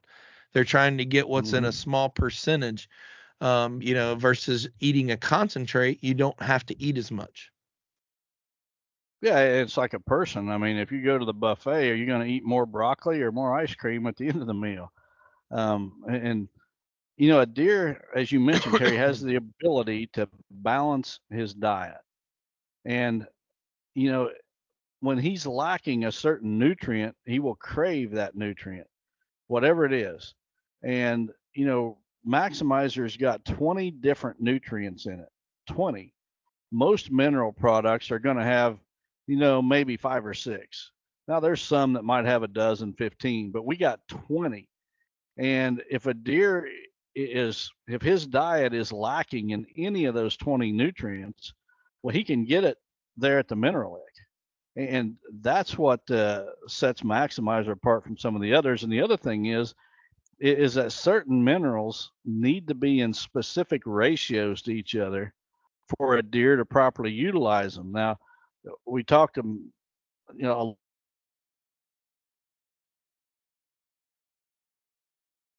They're trying to get what's in a small percentage. versus eating a concentrate, you don't have to eat as much. Yeah, it's like a person. I mean, if you go to the buffet, are you going to eat more broccoli or more ice cream at the end of the meal? And a deer, as you mentioned, Terry, has the ability to balance his diet. And, when he's lacking a certain nutrient, he will crave that nutrient, whatever it is. And, Maximizer's got 20 different nutrients in it. 20. Most mineral products are going to have, maybe 5 or 6. Now there's some that might have a dozen, 15, but we got 20. And if a deer if his diet is lacking in any of those 20 nutrients, well, he can get it there at the mineral lick. And that's what sets Maximizer apart from some of the others. And the other thing is that certain minerals need to be in specific ratios to each other for a deer to properly utilize them. Now, we talked to,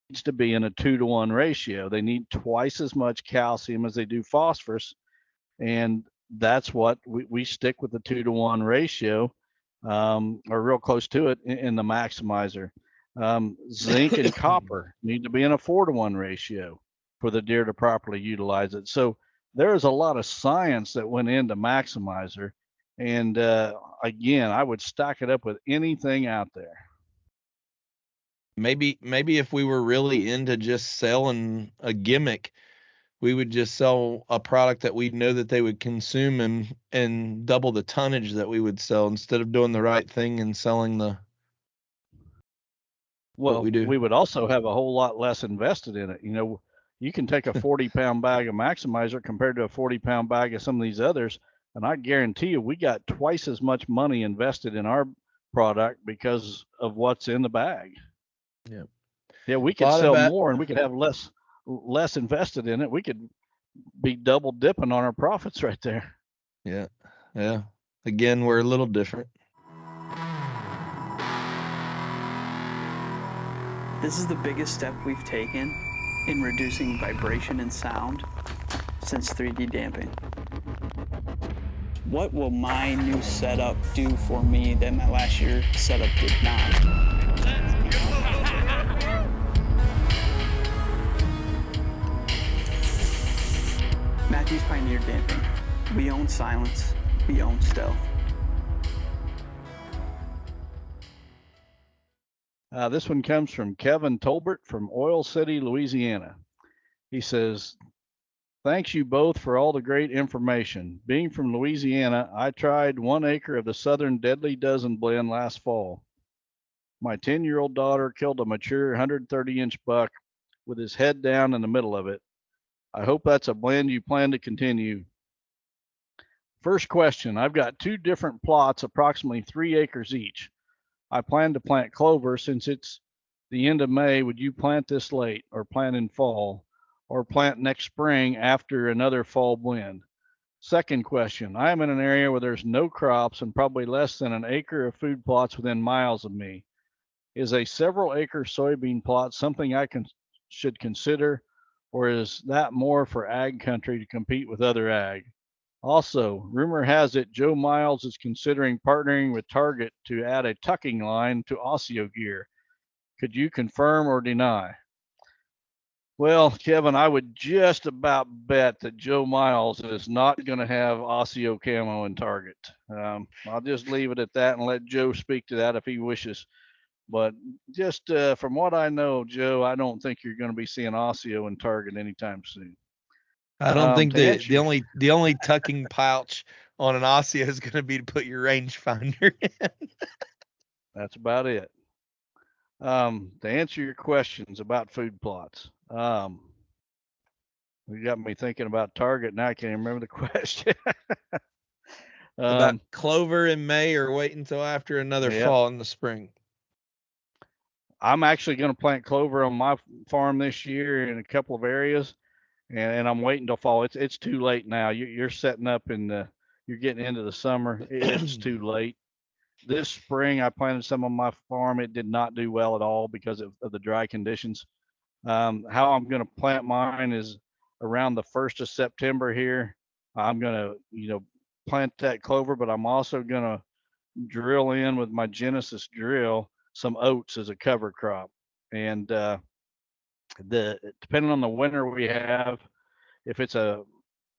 needs to be in a 2-to-1 ratio. They need twice as much calcium as they do phosphorus. And that's what we stick with the 2-to-1 ratio, or real close to it in the Maximizer. Zinc and copper need to be in a 4-to-1 ratio for the deer to properly utilize it. So there is a lot of science that went into Maximizer. And again, I would stack it up with anything out there. Maybe if we were really into just selling a gimmick, we would just sell a product that we know that they would consume and double the tonnage that we would sell, instead of doing the right thing and selling what we do. We would also have a whole lot less invested in it. You can take a 40-pound bag of Maximizer compared to a 40-pound bag of some of these others, and I guarantee you we got twice as much money invested in our product because of what's in the bag. Yeah, we could sell more and we could have less invested in it. We could be double dipping on our profits right there. Yeah. Again, we're a little different. This is the biggest step we've taken in reducing vibration and sound since 3D damping. What will my new setup do for me that my last year setup did not? Matthews pioneered damping. We own silence. We own stealth. This one comes from Kevin Tolbert from Oil City, Louisiana. He says, "Thanks you both for all the great information. Being from Louisiana, I tried 1 acre of the Southern Deadly Dozen blend last fall. My 10-year-old daughter killed a mature 130-inch buck with his head down in the middle of it. I hope that's a blend you plan to continue. First question, I've got 2 different plots, approximately 3 acres each. I plan to plant clover since it's the end of May. Would you plant this late or plant in fall or plant next spring after another fall blend? Second question, I am in an area where there's no crops and probably less than an acre of food plots within miles of me. Is a several acre soybean plot something I should consider, or is that more for ag country to compete with other ag? Also, rumor has it Joe Miles is considering partnering with Target to add a tucking line to Osseo gear. Could you confirm or deny?" Well, Kevin, I would just about bet that Joe Miles is not going to have Osseo camo in Target. I'll just leave it at that and let Joe speak to that if he wishes. But just from what I know, Joe, I don't think you're going to be seeing Osseo in Target anytime soon. I don't think the only tucking pouch on an Osseo is going to be to put your rangefinder in. That's about it. To answer your questions about food plots, you got me thinking about Target now. I can't even remember the question. About clover in May or wait until after another fall in the spring? I'm actually going to plant clover on my farm this year in a couple of areas, and I'm waiting till fall. It's too late now. You're setting up you're getting into the summer. It's too late. This spring, I planted some on my farm. It did not do well at all because of the dry conditions. How I'm going to plant mine is around the 1st of September here, I'm going to, plant that clover, but I'm also going to drill in with my Genesis drill some oats as a cover crop. And depending on the winter we have, if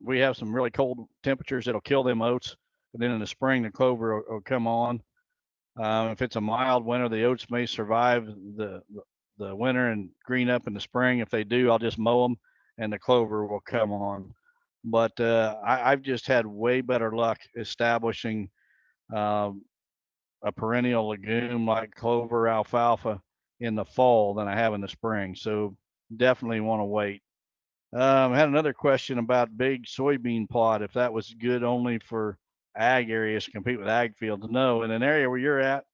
we have some really cold temperatures, it'll kill them oats. And then in the spring, the clover will come on. If it's a mild winter, the oats may survive the winter and green up in the spring. If they do, I'll just mow them and the clover will come on. But I've just had way better luck establishing a perennial legume like clover, alfalfa in the fall than I have in the spring. So definitely want to wait. I had another question about big soybean plot, if that was good only for ag areas to compete with ag fields. No, in an area where you're at,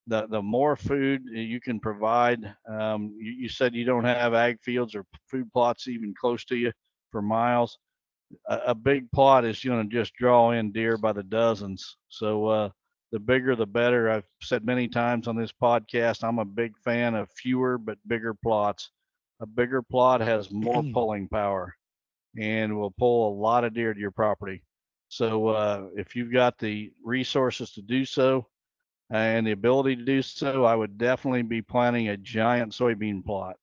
the more food you can provide. You said you don't have ag fields or food plots even close to you for miles. A big plot is going to just draw in deer by the dozens. So the bigger the better. I've said many times on this podcast, I'm a big fan of fewer but bigger plots. A bigger plot has more pulling power and will pull a lot of deer to your property. So if you've got the resources to do so and the ability to do so, I would definitely be planting a giant soybean plot.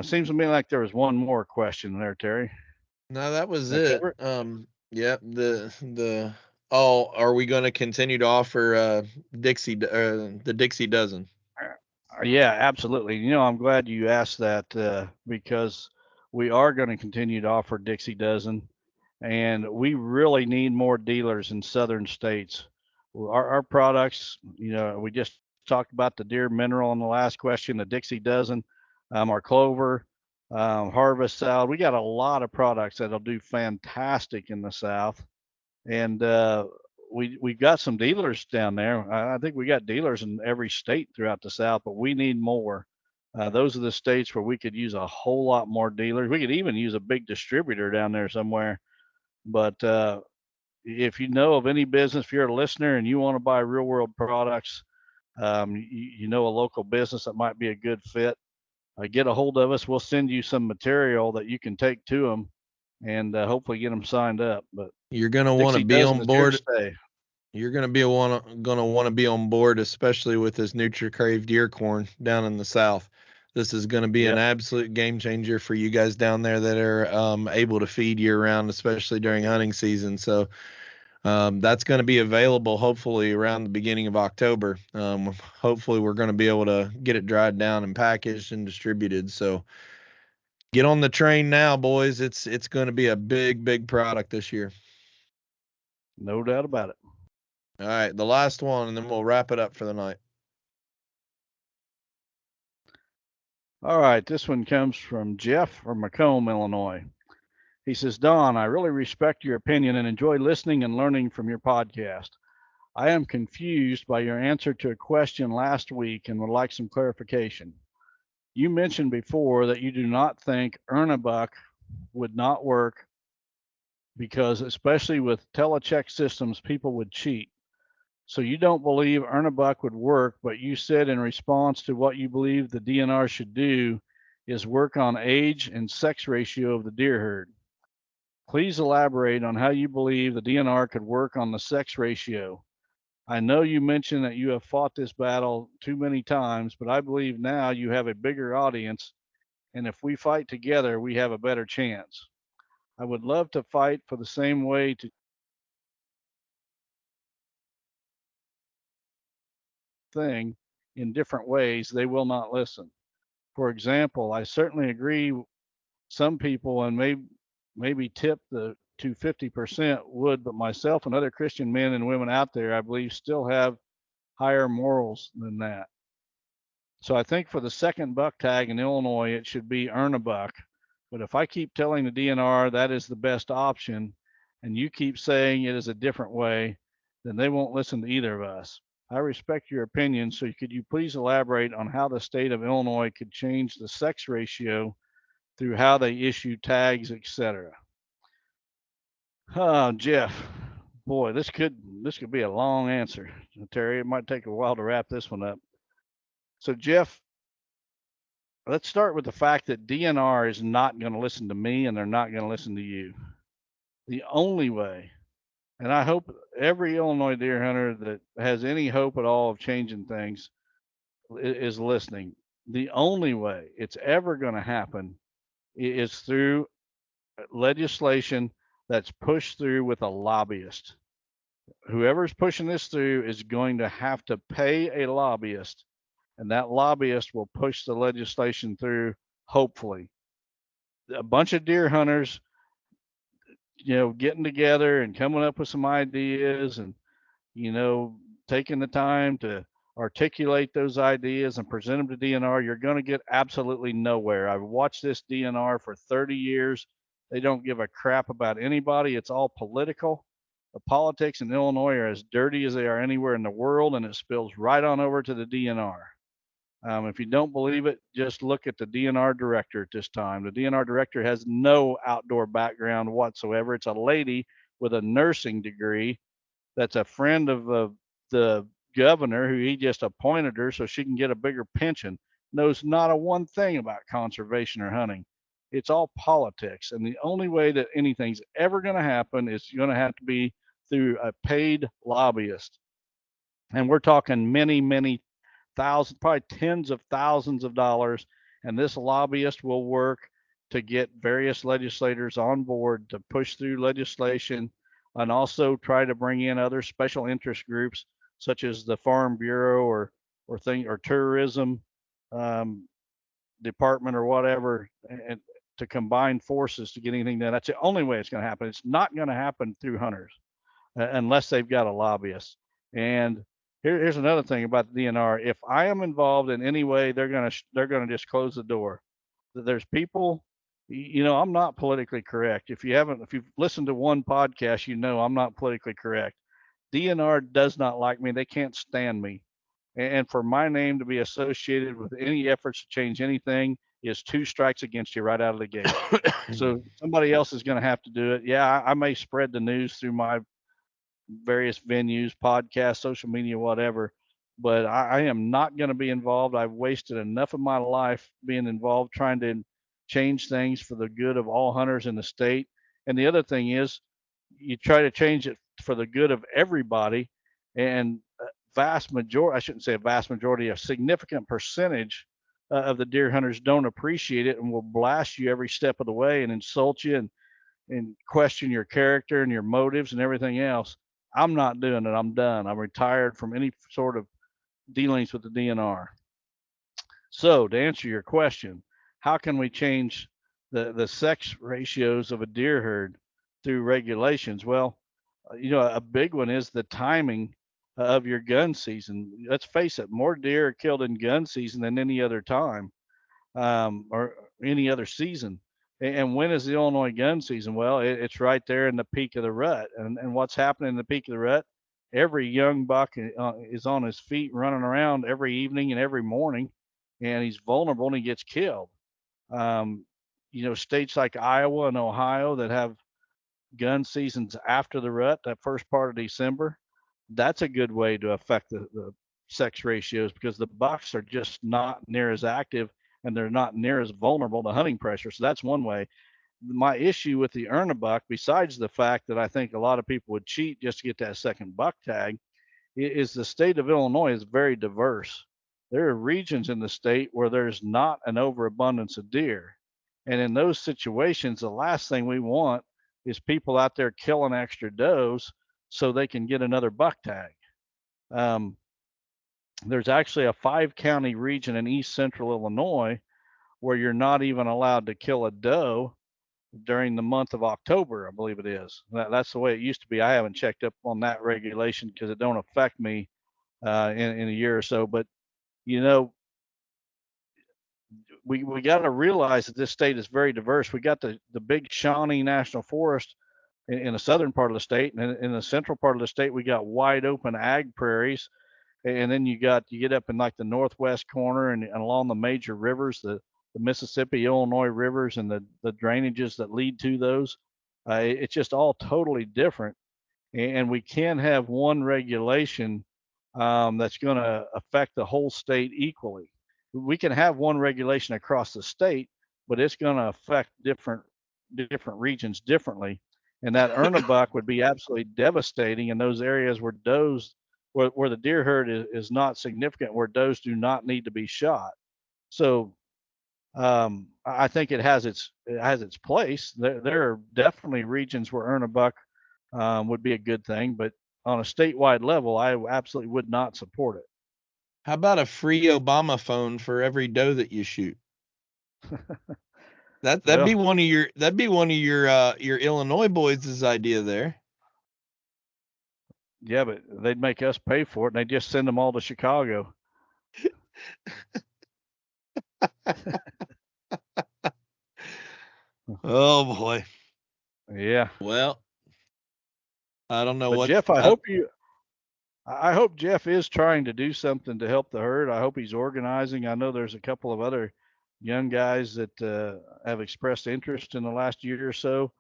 Seems to me like there was one more question there, Terry. No, that was That it. cover it? Are we going to continue to offer the Dixie dozen? Yeah, absolutely. I'm glad you asked that because we are going to continue to offer Dixie dozen, and we really need more dealers in southern states. Our products, we just talked about the deer mineral in the last question, the Dixie dozen, our clover, harvest salad. We got a lot of products that'll do fantastic in the South, and we've got some dealers down there. I think we got dealers in every state throughout the South, but we need more. Those are the states where we could use a whole lot more dealers. We could even use a big distributor down there somewhere. But if you know of any business, if you're a listener and you want to buy real world products, you know a local business that might be a good fit, get a hold of us. We'll send you some material that you can take to them and hopefully get them signed up. But you're going to want to be on board. Stay. You're going to want to be on board, especially with this NutriCrave deer corn down in the South. This is going to be an absolute game changer for you guys down there that are able to feed year round, especially during hunting season. So that's going to be available hopefully around the beginning of October. Hopefully we're going to be able to get it dried down and packaged and distributed. So get on the train now, boys. It's going to be a big product this year. No doubt about it. All right, the last one, and then we'll wrap it up for the night. All right, this one comes from Jeff from Macomb, Illinois. He says, Don, I really respect your opinion and enjoy listening and learning from your podcast. I am confused by your answer to a question last week and would like some clarification. You mentioned before that you do not think Earn-a-Buck would not work because, especially with telecheck systems, people would cheat. So you don't believe Earn-a-Buck would work, but you said in response to what you believe the DNR should do is work on age and sex ratio of the deer herd. Please elaborate on how you believe the DNR could work on the sex ratio. I know you mentioned that you have fought this battle too many times, but I believe now you have a bigger audience, and if we fight together, we have a better chance. I would love to fight for the same way to thing in different ways. They will not listen. For example, I certainly agree some people and maybe tip to 50% would, but myself and other Christian men and women out there, I believe, still have higher morals than that. So I think for the second buck tag in Illinois, it should be Earn-a-Buck. But if I keep telling the DNR that is the best option, and you keep saying it is a different way, then they won't listen to either of us. I respect your opinion, so could you please elaborate on how the state of Illinois could change the sex ratio through how they issue tags, etc.? Jeff, boy, this could be a long answer. Terry, it might take a while to wrap this one up. So Jeff, let's start with the fact that DNR is not going to listen to me, and they're not going to listen to you. The only way, and I hope every Illinois deer hunter that has any hope at all of changing things is listening. The only way it's ever going to happen is through legislation that's pushed through with a lobbyist. Whoever's pushing this through is going to have to pay a lobbyist, and that lobbyist will push the legislation through, hopefully. A bunch of deer hunters, getting together and coming up with some ideas and, taking the time to articulate those ideas and present them to DNR, you're going to get absolutely nowhere. I've watched this DNR for 30 years. They don't give a crap about anybody. It's all political. The politics in Illinois are as dirty as they are anywhere in the world, and it spills right on over to the DNR. If you don't believe it, just look at the DNR director at this time. The DNR director has no outdoor background whatsoever. It's a lady with a nursing degree that's a friend of the governor, who he just appointed her so she can get a bigger pension. Knows not a one thing about conservation or hunting. It's all politics. And the only way that anything's ever going to happen is going to have to be through a paid lobbyist. And we're talking many, many thousands, probably tens of thousands of dollars. And this lobbyist will work to get various legislators on board to push through legislation, and also try to bring in other special interest groups such as the Farm Bureau or tourism department or whatever, and to combine forces to get anything done. That's the only way it's going to happen. It's not going to happen through hunters unless they've got a lobbyist. And here's another thing about the DNR. If I am involved in any way, they're going to just close the door. There's people, I'm not politically correct. If you've listened to one podcast, I'm not politically correct. DNR does not like me. They can't stand me. And for my name to be associated with any efforts to change anything is 2 strikes against you right out of the gate. So somebody else is going to have to do it. Yeah, I may spread the news through my various venues, podcasts, social media, whatever, but I am not going to be involved. I've wasted enough of my life being involved trying to change things for the good of all hunters in the state. And the other thing is, you try to change it for the good of everybody, and a significant percentage of the deer hunters don't appreciate it and will blast you every step of the way and insult you and question your character and your motives and everything else. I'm not doing it. I'm done. I'm retired from any sort of dealings with the DNR. So to answer your question, how can we change the sex ratios of a deer herd through regulations? Well, a big one is the timing of your gun season. Let's face it, more deer are killed in gun season than any other time, or any other season. And when is the Illinois gun season? Well, it's right there in the peak of the rut. And what's happening in the peak of the rut? Every young buck is on his feet running around every evening and every morning, and he's vulnerable and he gets killed. States like Iowa and Ohio that have gun seasons after the rut, that first part of December, that's a good way to affect the sex ratios, because the bucks are just not near as active and they're not near as vulnerable to hunting pressure. So that's one way. My issue with the Erna-buck, besides the fact that I think a lot of people would cheat just to get that second buck tag, is the state of Illinois is very diverse. There are regions in the state where there's not an overabundance of deer. And in those situations, the last thing we want is people out there killing extra does so they can get another buck tag. There's actually a 5-county region in east central Illinois where you're not even allowed to kill a doe during the month of October, I believe it is. That's the way it used to be. I haven't checked up on that regulation because it don't affect me in a year or so. But, we got to realize that this state is very diverse. We got the Big Shawnee National Forest in the southern part of the state, and in the central part of the state, we got wide open ag prairies. And then you get up in like the northwest corner and along the major rivers, the Mississippi, Illinois rivers, and the drainages that lead to those. It's just all totally different. And we can't have one regulation that's going to affect the whole state equally. we can have one regulation across the state, but it's going to affect different regions differently. And that Ernebuck would be absolutely devastating in those areas where does where the deer herd is not significant, where does do not need to be shot. So I think it has its place. There are definitely regions where Ernebuck would be a good thing, but on a statewide level, I absolutely would not support it. How about a free Obama phone for every doe that you shoot? That'd be one of your Illinois boys' idea there. Yeah, but they'd make us pay for it, and they'd just send them all to Chicago. Oh boy. Yeah. Well, I don't know but what. Jeff, I hope Jeff is trying to do something to help the herd. I hope he's organizing. I know there's a couple of other young guys that have expressed interest in the last year or so.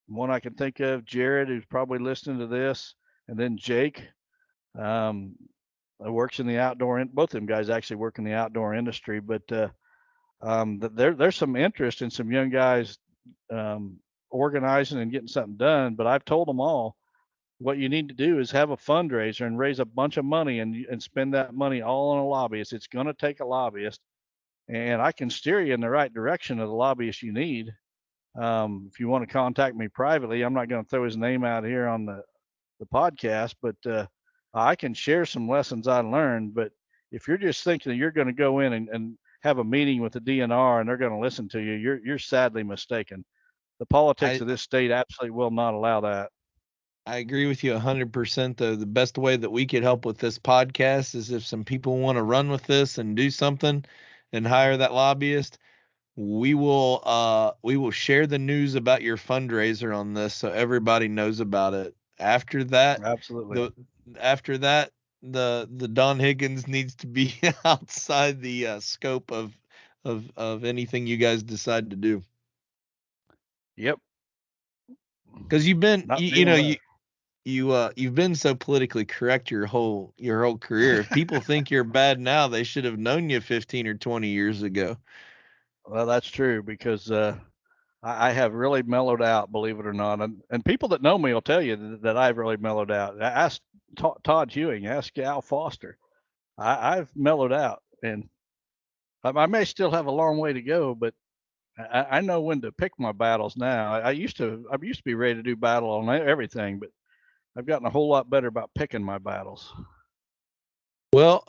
One I can think of, Jared, who's probably listening to this, and then Jake, works in the outdoor. Both of them guys actually work in the outdoor industry, but there's some interest in some young guys organizing and getting something done. But I've told them all, what you need to do is have a fundraiser and raise a bunch of money and spend that money all on a lobbyist. It's going to take a lobbyist, and I can steer you in the right direction of the lobbyist you need. If you want to contact me privately, I'm not going to throw his name out here on the podcast, but I can share some lessons I learned. But if you're just thinking that you're going to go in and have a meeting with the DNR and they're going to listen to you, you're sadly mistaken. The politics of this state absolutely will not allow that. I agree with you 100%. Though the best way that we could help with this podcast is if some people want to run with this and do something and hire that lobbyist, we will share the news about your fundraiser on this so everybody knows about it. After that, absolutely. The Don Higgins needs to be outside the scope of anything you guys decide to do. Yep. Because you've been you've been so politically correct your whole career. If people think you're bad now, they should have known you 15 or 20 years ago. Well, that's true, because I have really mellowed out, believe it or not. And people that know me will tell you that I've really mellowed out. Ask Todd Hewing, ask Al Foster. I've mellowed out, and I may still have a long way to go, but I know when to pick my battles now. I used to be ready to do battle on everything, but I've gotten a whole lot better about picking my battles. Well,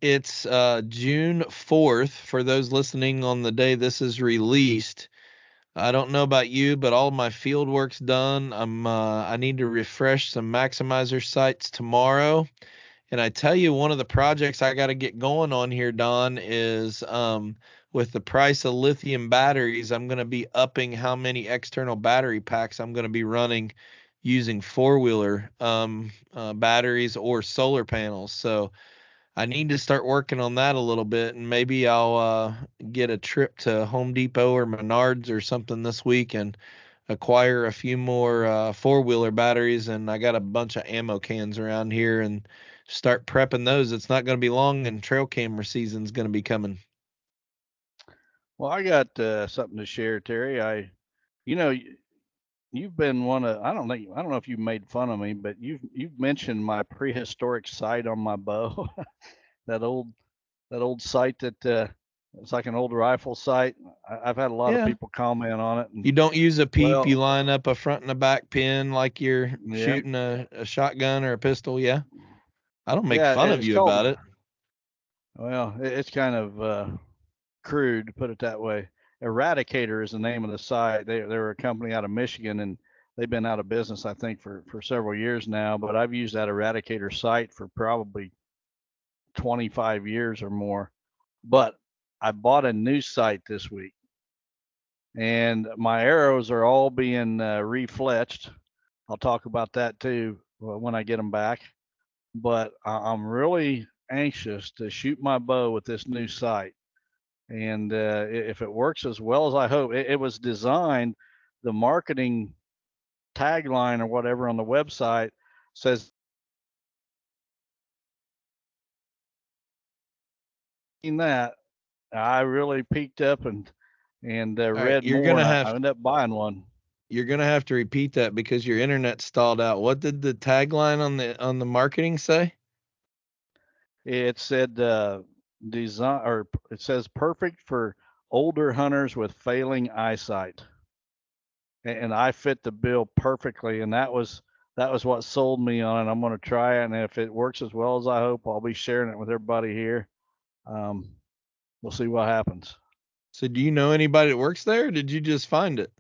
it's June 4th for those listening on the day this is released. I don't know about you, but all of my field work's done. I need to refresh some maximizer sites tomorrow. And I tell you, one of the projects I got to get going on here, Don, is with the price of lithium batteries, I'm going to be upping how many external battery packs I'm going to be running using four-wheeler batteries or solar panels. So I need to start working on that a little bit, and maybe I'll get a trip to Home Depot or Menards or something this week and acquire a few more four-wheeler batteries. And I got a bunch of ammo cans around here and start prepping those. It's not going to be long, and trail camera season's going to be coming. Well, I got something to share, Terry. You've been I don't know if you've made fun of me, but you've mentioned my prehistoric sight on my bow. that old sight that it's like an old rifle sight. I've had a lot of people comment on it. You don't use a peep. You line up a front and a back pin like you're shooting a shotgun or a pistol. Yeah. I don't make fun of you about it. Well, it's kind of crude, to put it that way. Eradicator is the name of the site. They're a company out of Michigan, and they've been out of business, I think, for several years now. But I've used that Eradicator site for probably 25 years or more. But I bought a new site this week, and my arrows are all being refletched. I'll talk about that too when I get them back. But I'm really anxious to shoot my bow with this new sight. And if it works as well as I hope, it was designed, the marketing tagline or whatever on the website says that, I really peeked up and read you're more. gonna And have- I ended up buying one. You're gonna have to repeat that because your internet stalled out. What did the tagline on the marketing say? It said design, or it says perfect for older hunters with failing eyesight. And I fit the bill perfectly, and that was what sold me on it. I'm going to try it, and if it works as well as I hope, I'll be sharing it with everybody here. We'll see what happens. So do you know anybody that works there, or did you just find it?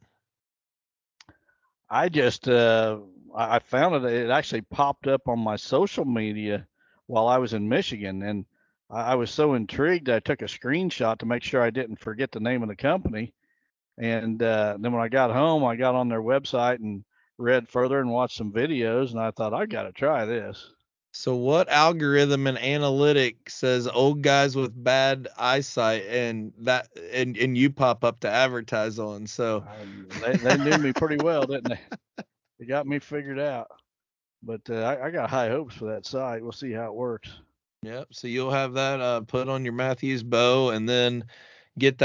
I just I found it. It actually popped up on my social media while I was in Michigan, and I was so intrigued I took a screenshot to make sure I didn't forget the name of the company. And then when I got home, I got on their website and read further and watched some videos, and I thought, I got to try this. So what algorithm and analytic says old guys with bad eyesight and you pop up to advertise on? So they knew me pretty well, didn't they? They got me figured out. But I got high hopes for that site. We'll see how it works. Yep. So you'll have that put on your Matthews bow, and then get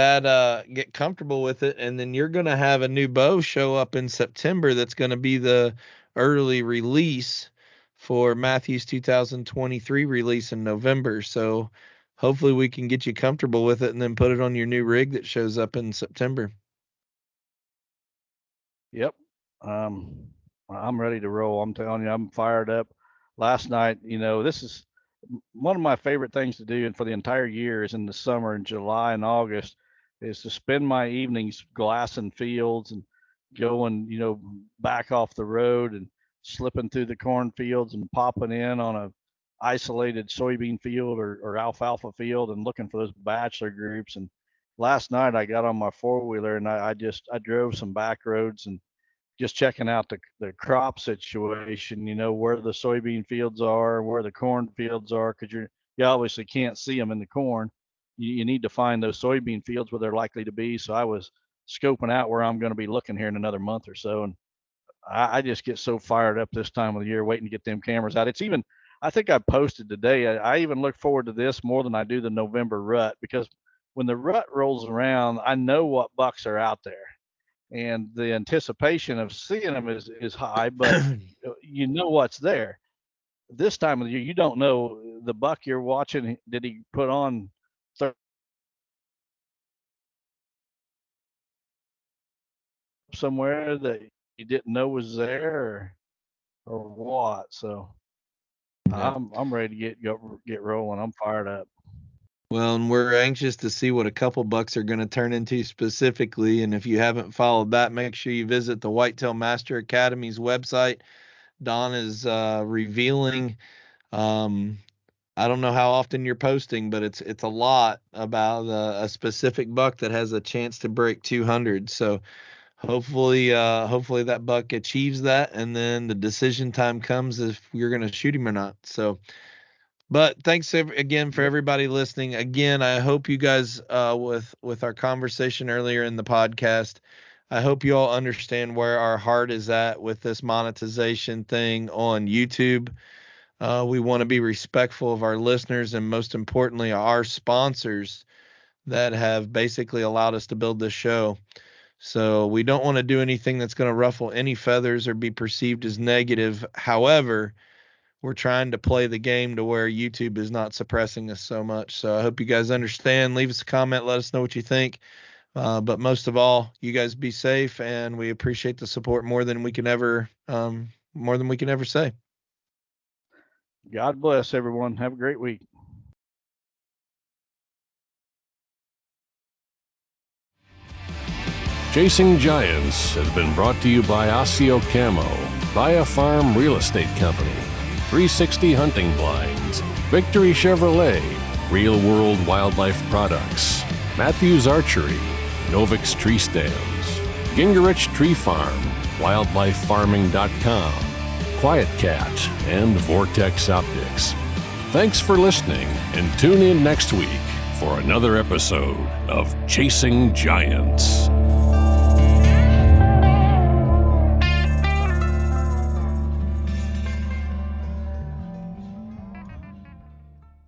comfortable with it, and then you're gonna have a new bow show up in September. That's gonna be the early release for Matthews 2023 release in November. So hopefully we can get you comfortable with it and then put it on your new rig that shows up in September. Yep. I'm ready to roll. I'm telling you, I'm fired up. Last night, this is one of my favorite things to do, and for the entire year is in the summer, in July and August, is to spend my evenings glassing fields and going, back off the road and slipping through the cornfields and popping in on a isolated soybean field or alfalfa field and looking for those bachelor groups. And last night I got on my four-wheeler and I drove some back roads and just checking out the crop situation, where the soybean fields are, where the corn fields are, because you obviously can't see them in the corn. You need to find those soybean fields where they're likely to be. So I was scoping out where I'm going to be looking here in another month or so. And I just get so fired up this time of the year waiting to get them cameras out. It's even, I think I posted today, I even look forward to this more than I do the November rut, because when the rut rolls around, I know what bucks are out there. And the anticipation of seeing them is high, but you know what's there. This time of the year, you don't know the buck you're watching. Did he put on somewhere that you didn't know was there, or what? So yeah. I'm ready to get rolling. I'm fired up. Well, and we're anxious to see what a couple bucks are going to turn into specifically. And if you haven't followed that, make sure you visit the Whitetail Master Academy's website. Don is revealing, I don't know how often you're posting, but it's a lot about a specific buck that has a chance to break 200. So hopefully that buck achieves that, and then the decision time comes if you're going to shoot him or not. So, but thanks again for everybody listening. Again, I hope you guys, with our conversation earlier in the podcast, I hope you all understand where our heart is at with this monetization thing on YouTube. We want to be respectful of our listeners and, most importantly, our sponsors that have basically allowed us to build this show. So we don't want to do anything that's going to ruffle any feathers or be perceived as negative. However, we're trying to play the game to where YouTube is not suppressing us so much. So I hope you guys understand. Leave us a comment. Let us know what you think. But most of all, you guys be safe, and we appreciate the support more than we can ever say. God bless everyone. Have a great week. Chasing Giants has been brought to you by Osseo Camo, Via Farm Real Estate Company, 360 Hunting Blinds, Victory Chevrolet, Real World Wildlife Products, Matthews Archery, Novix Tree Stands, Gingerich Tree Farm, WildlifeFarming.com, Quiet Cat, and Vortex Optics. Thanks for listening, and tune in next week for another episode of Chasing Giants.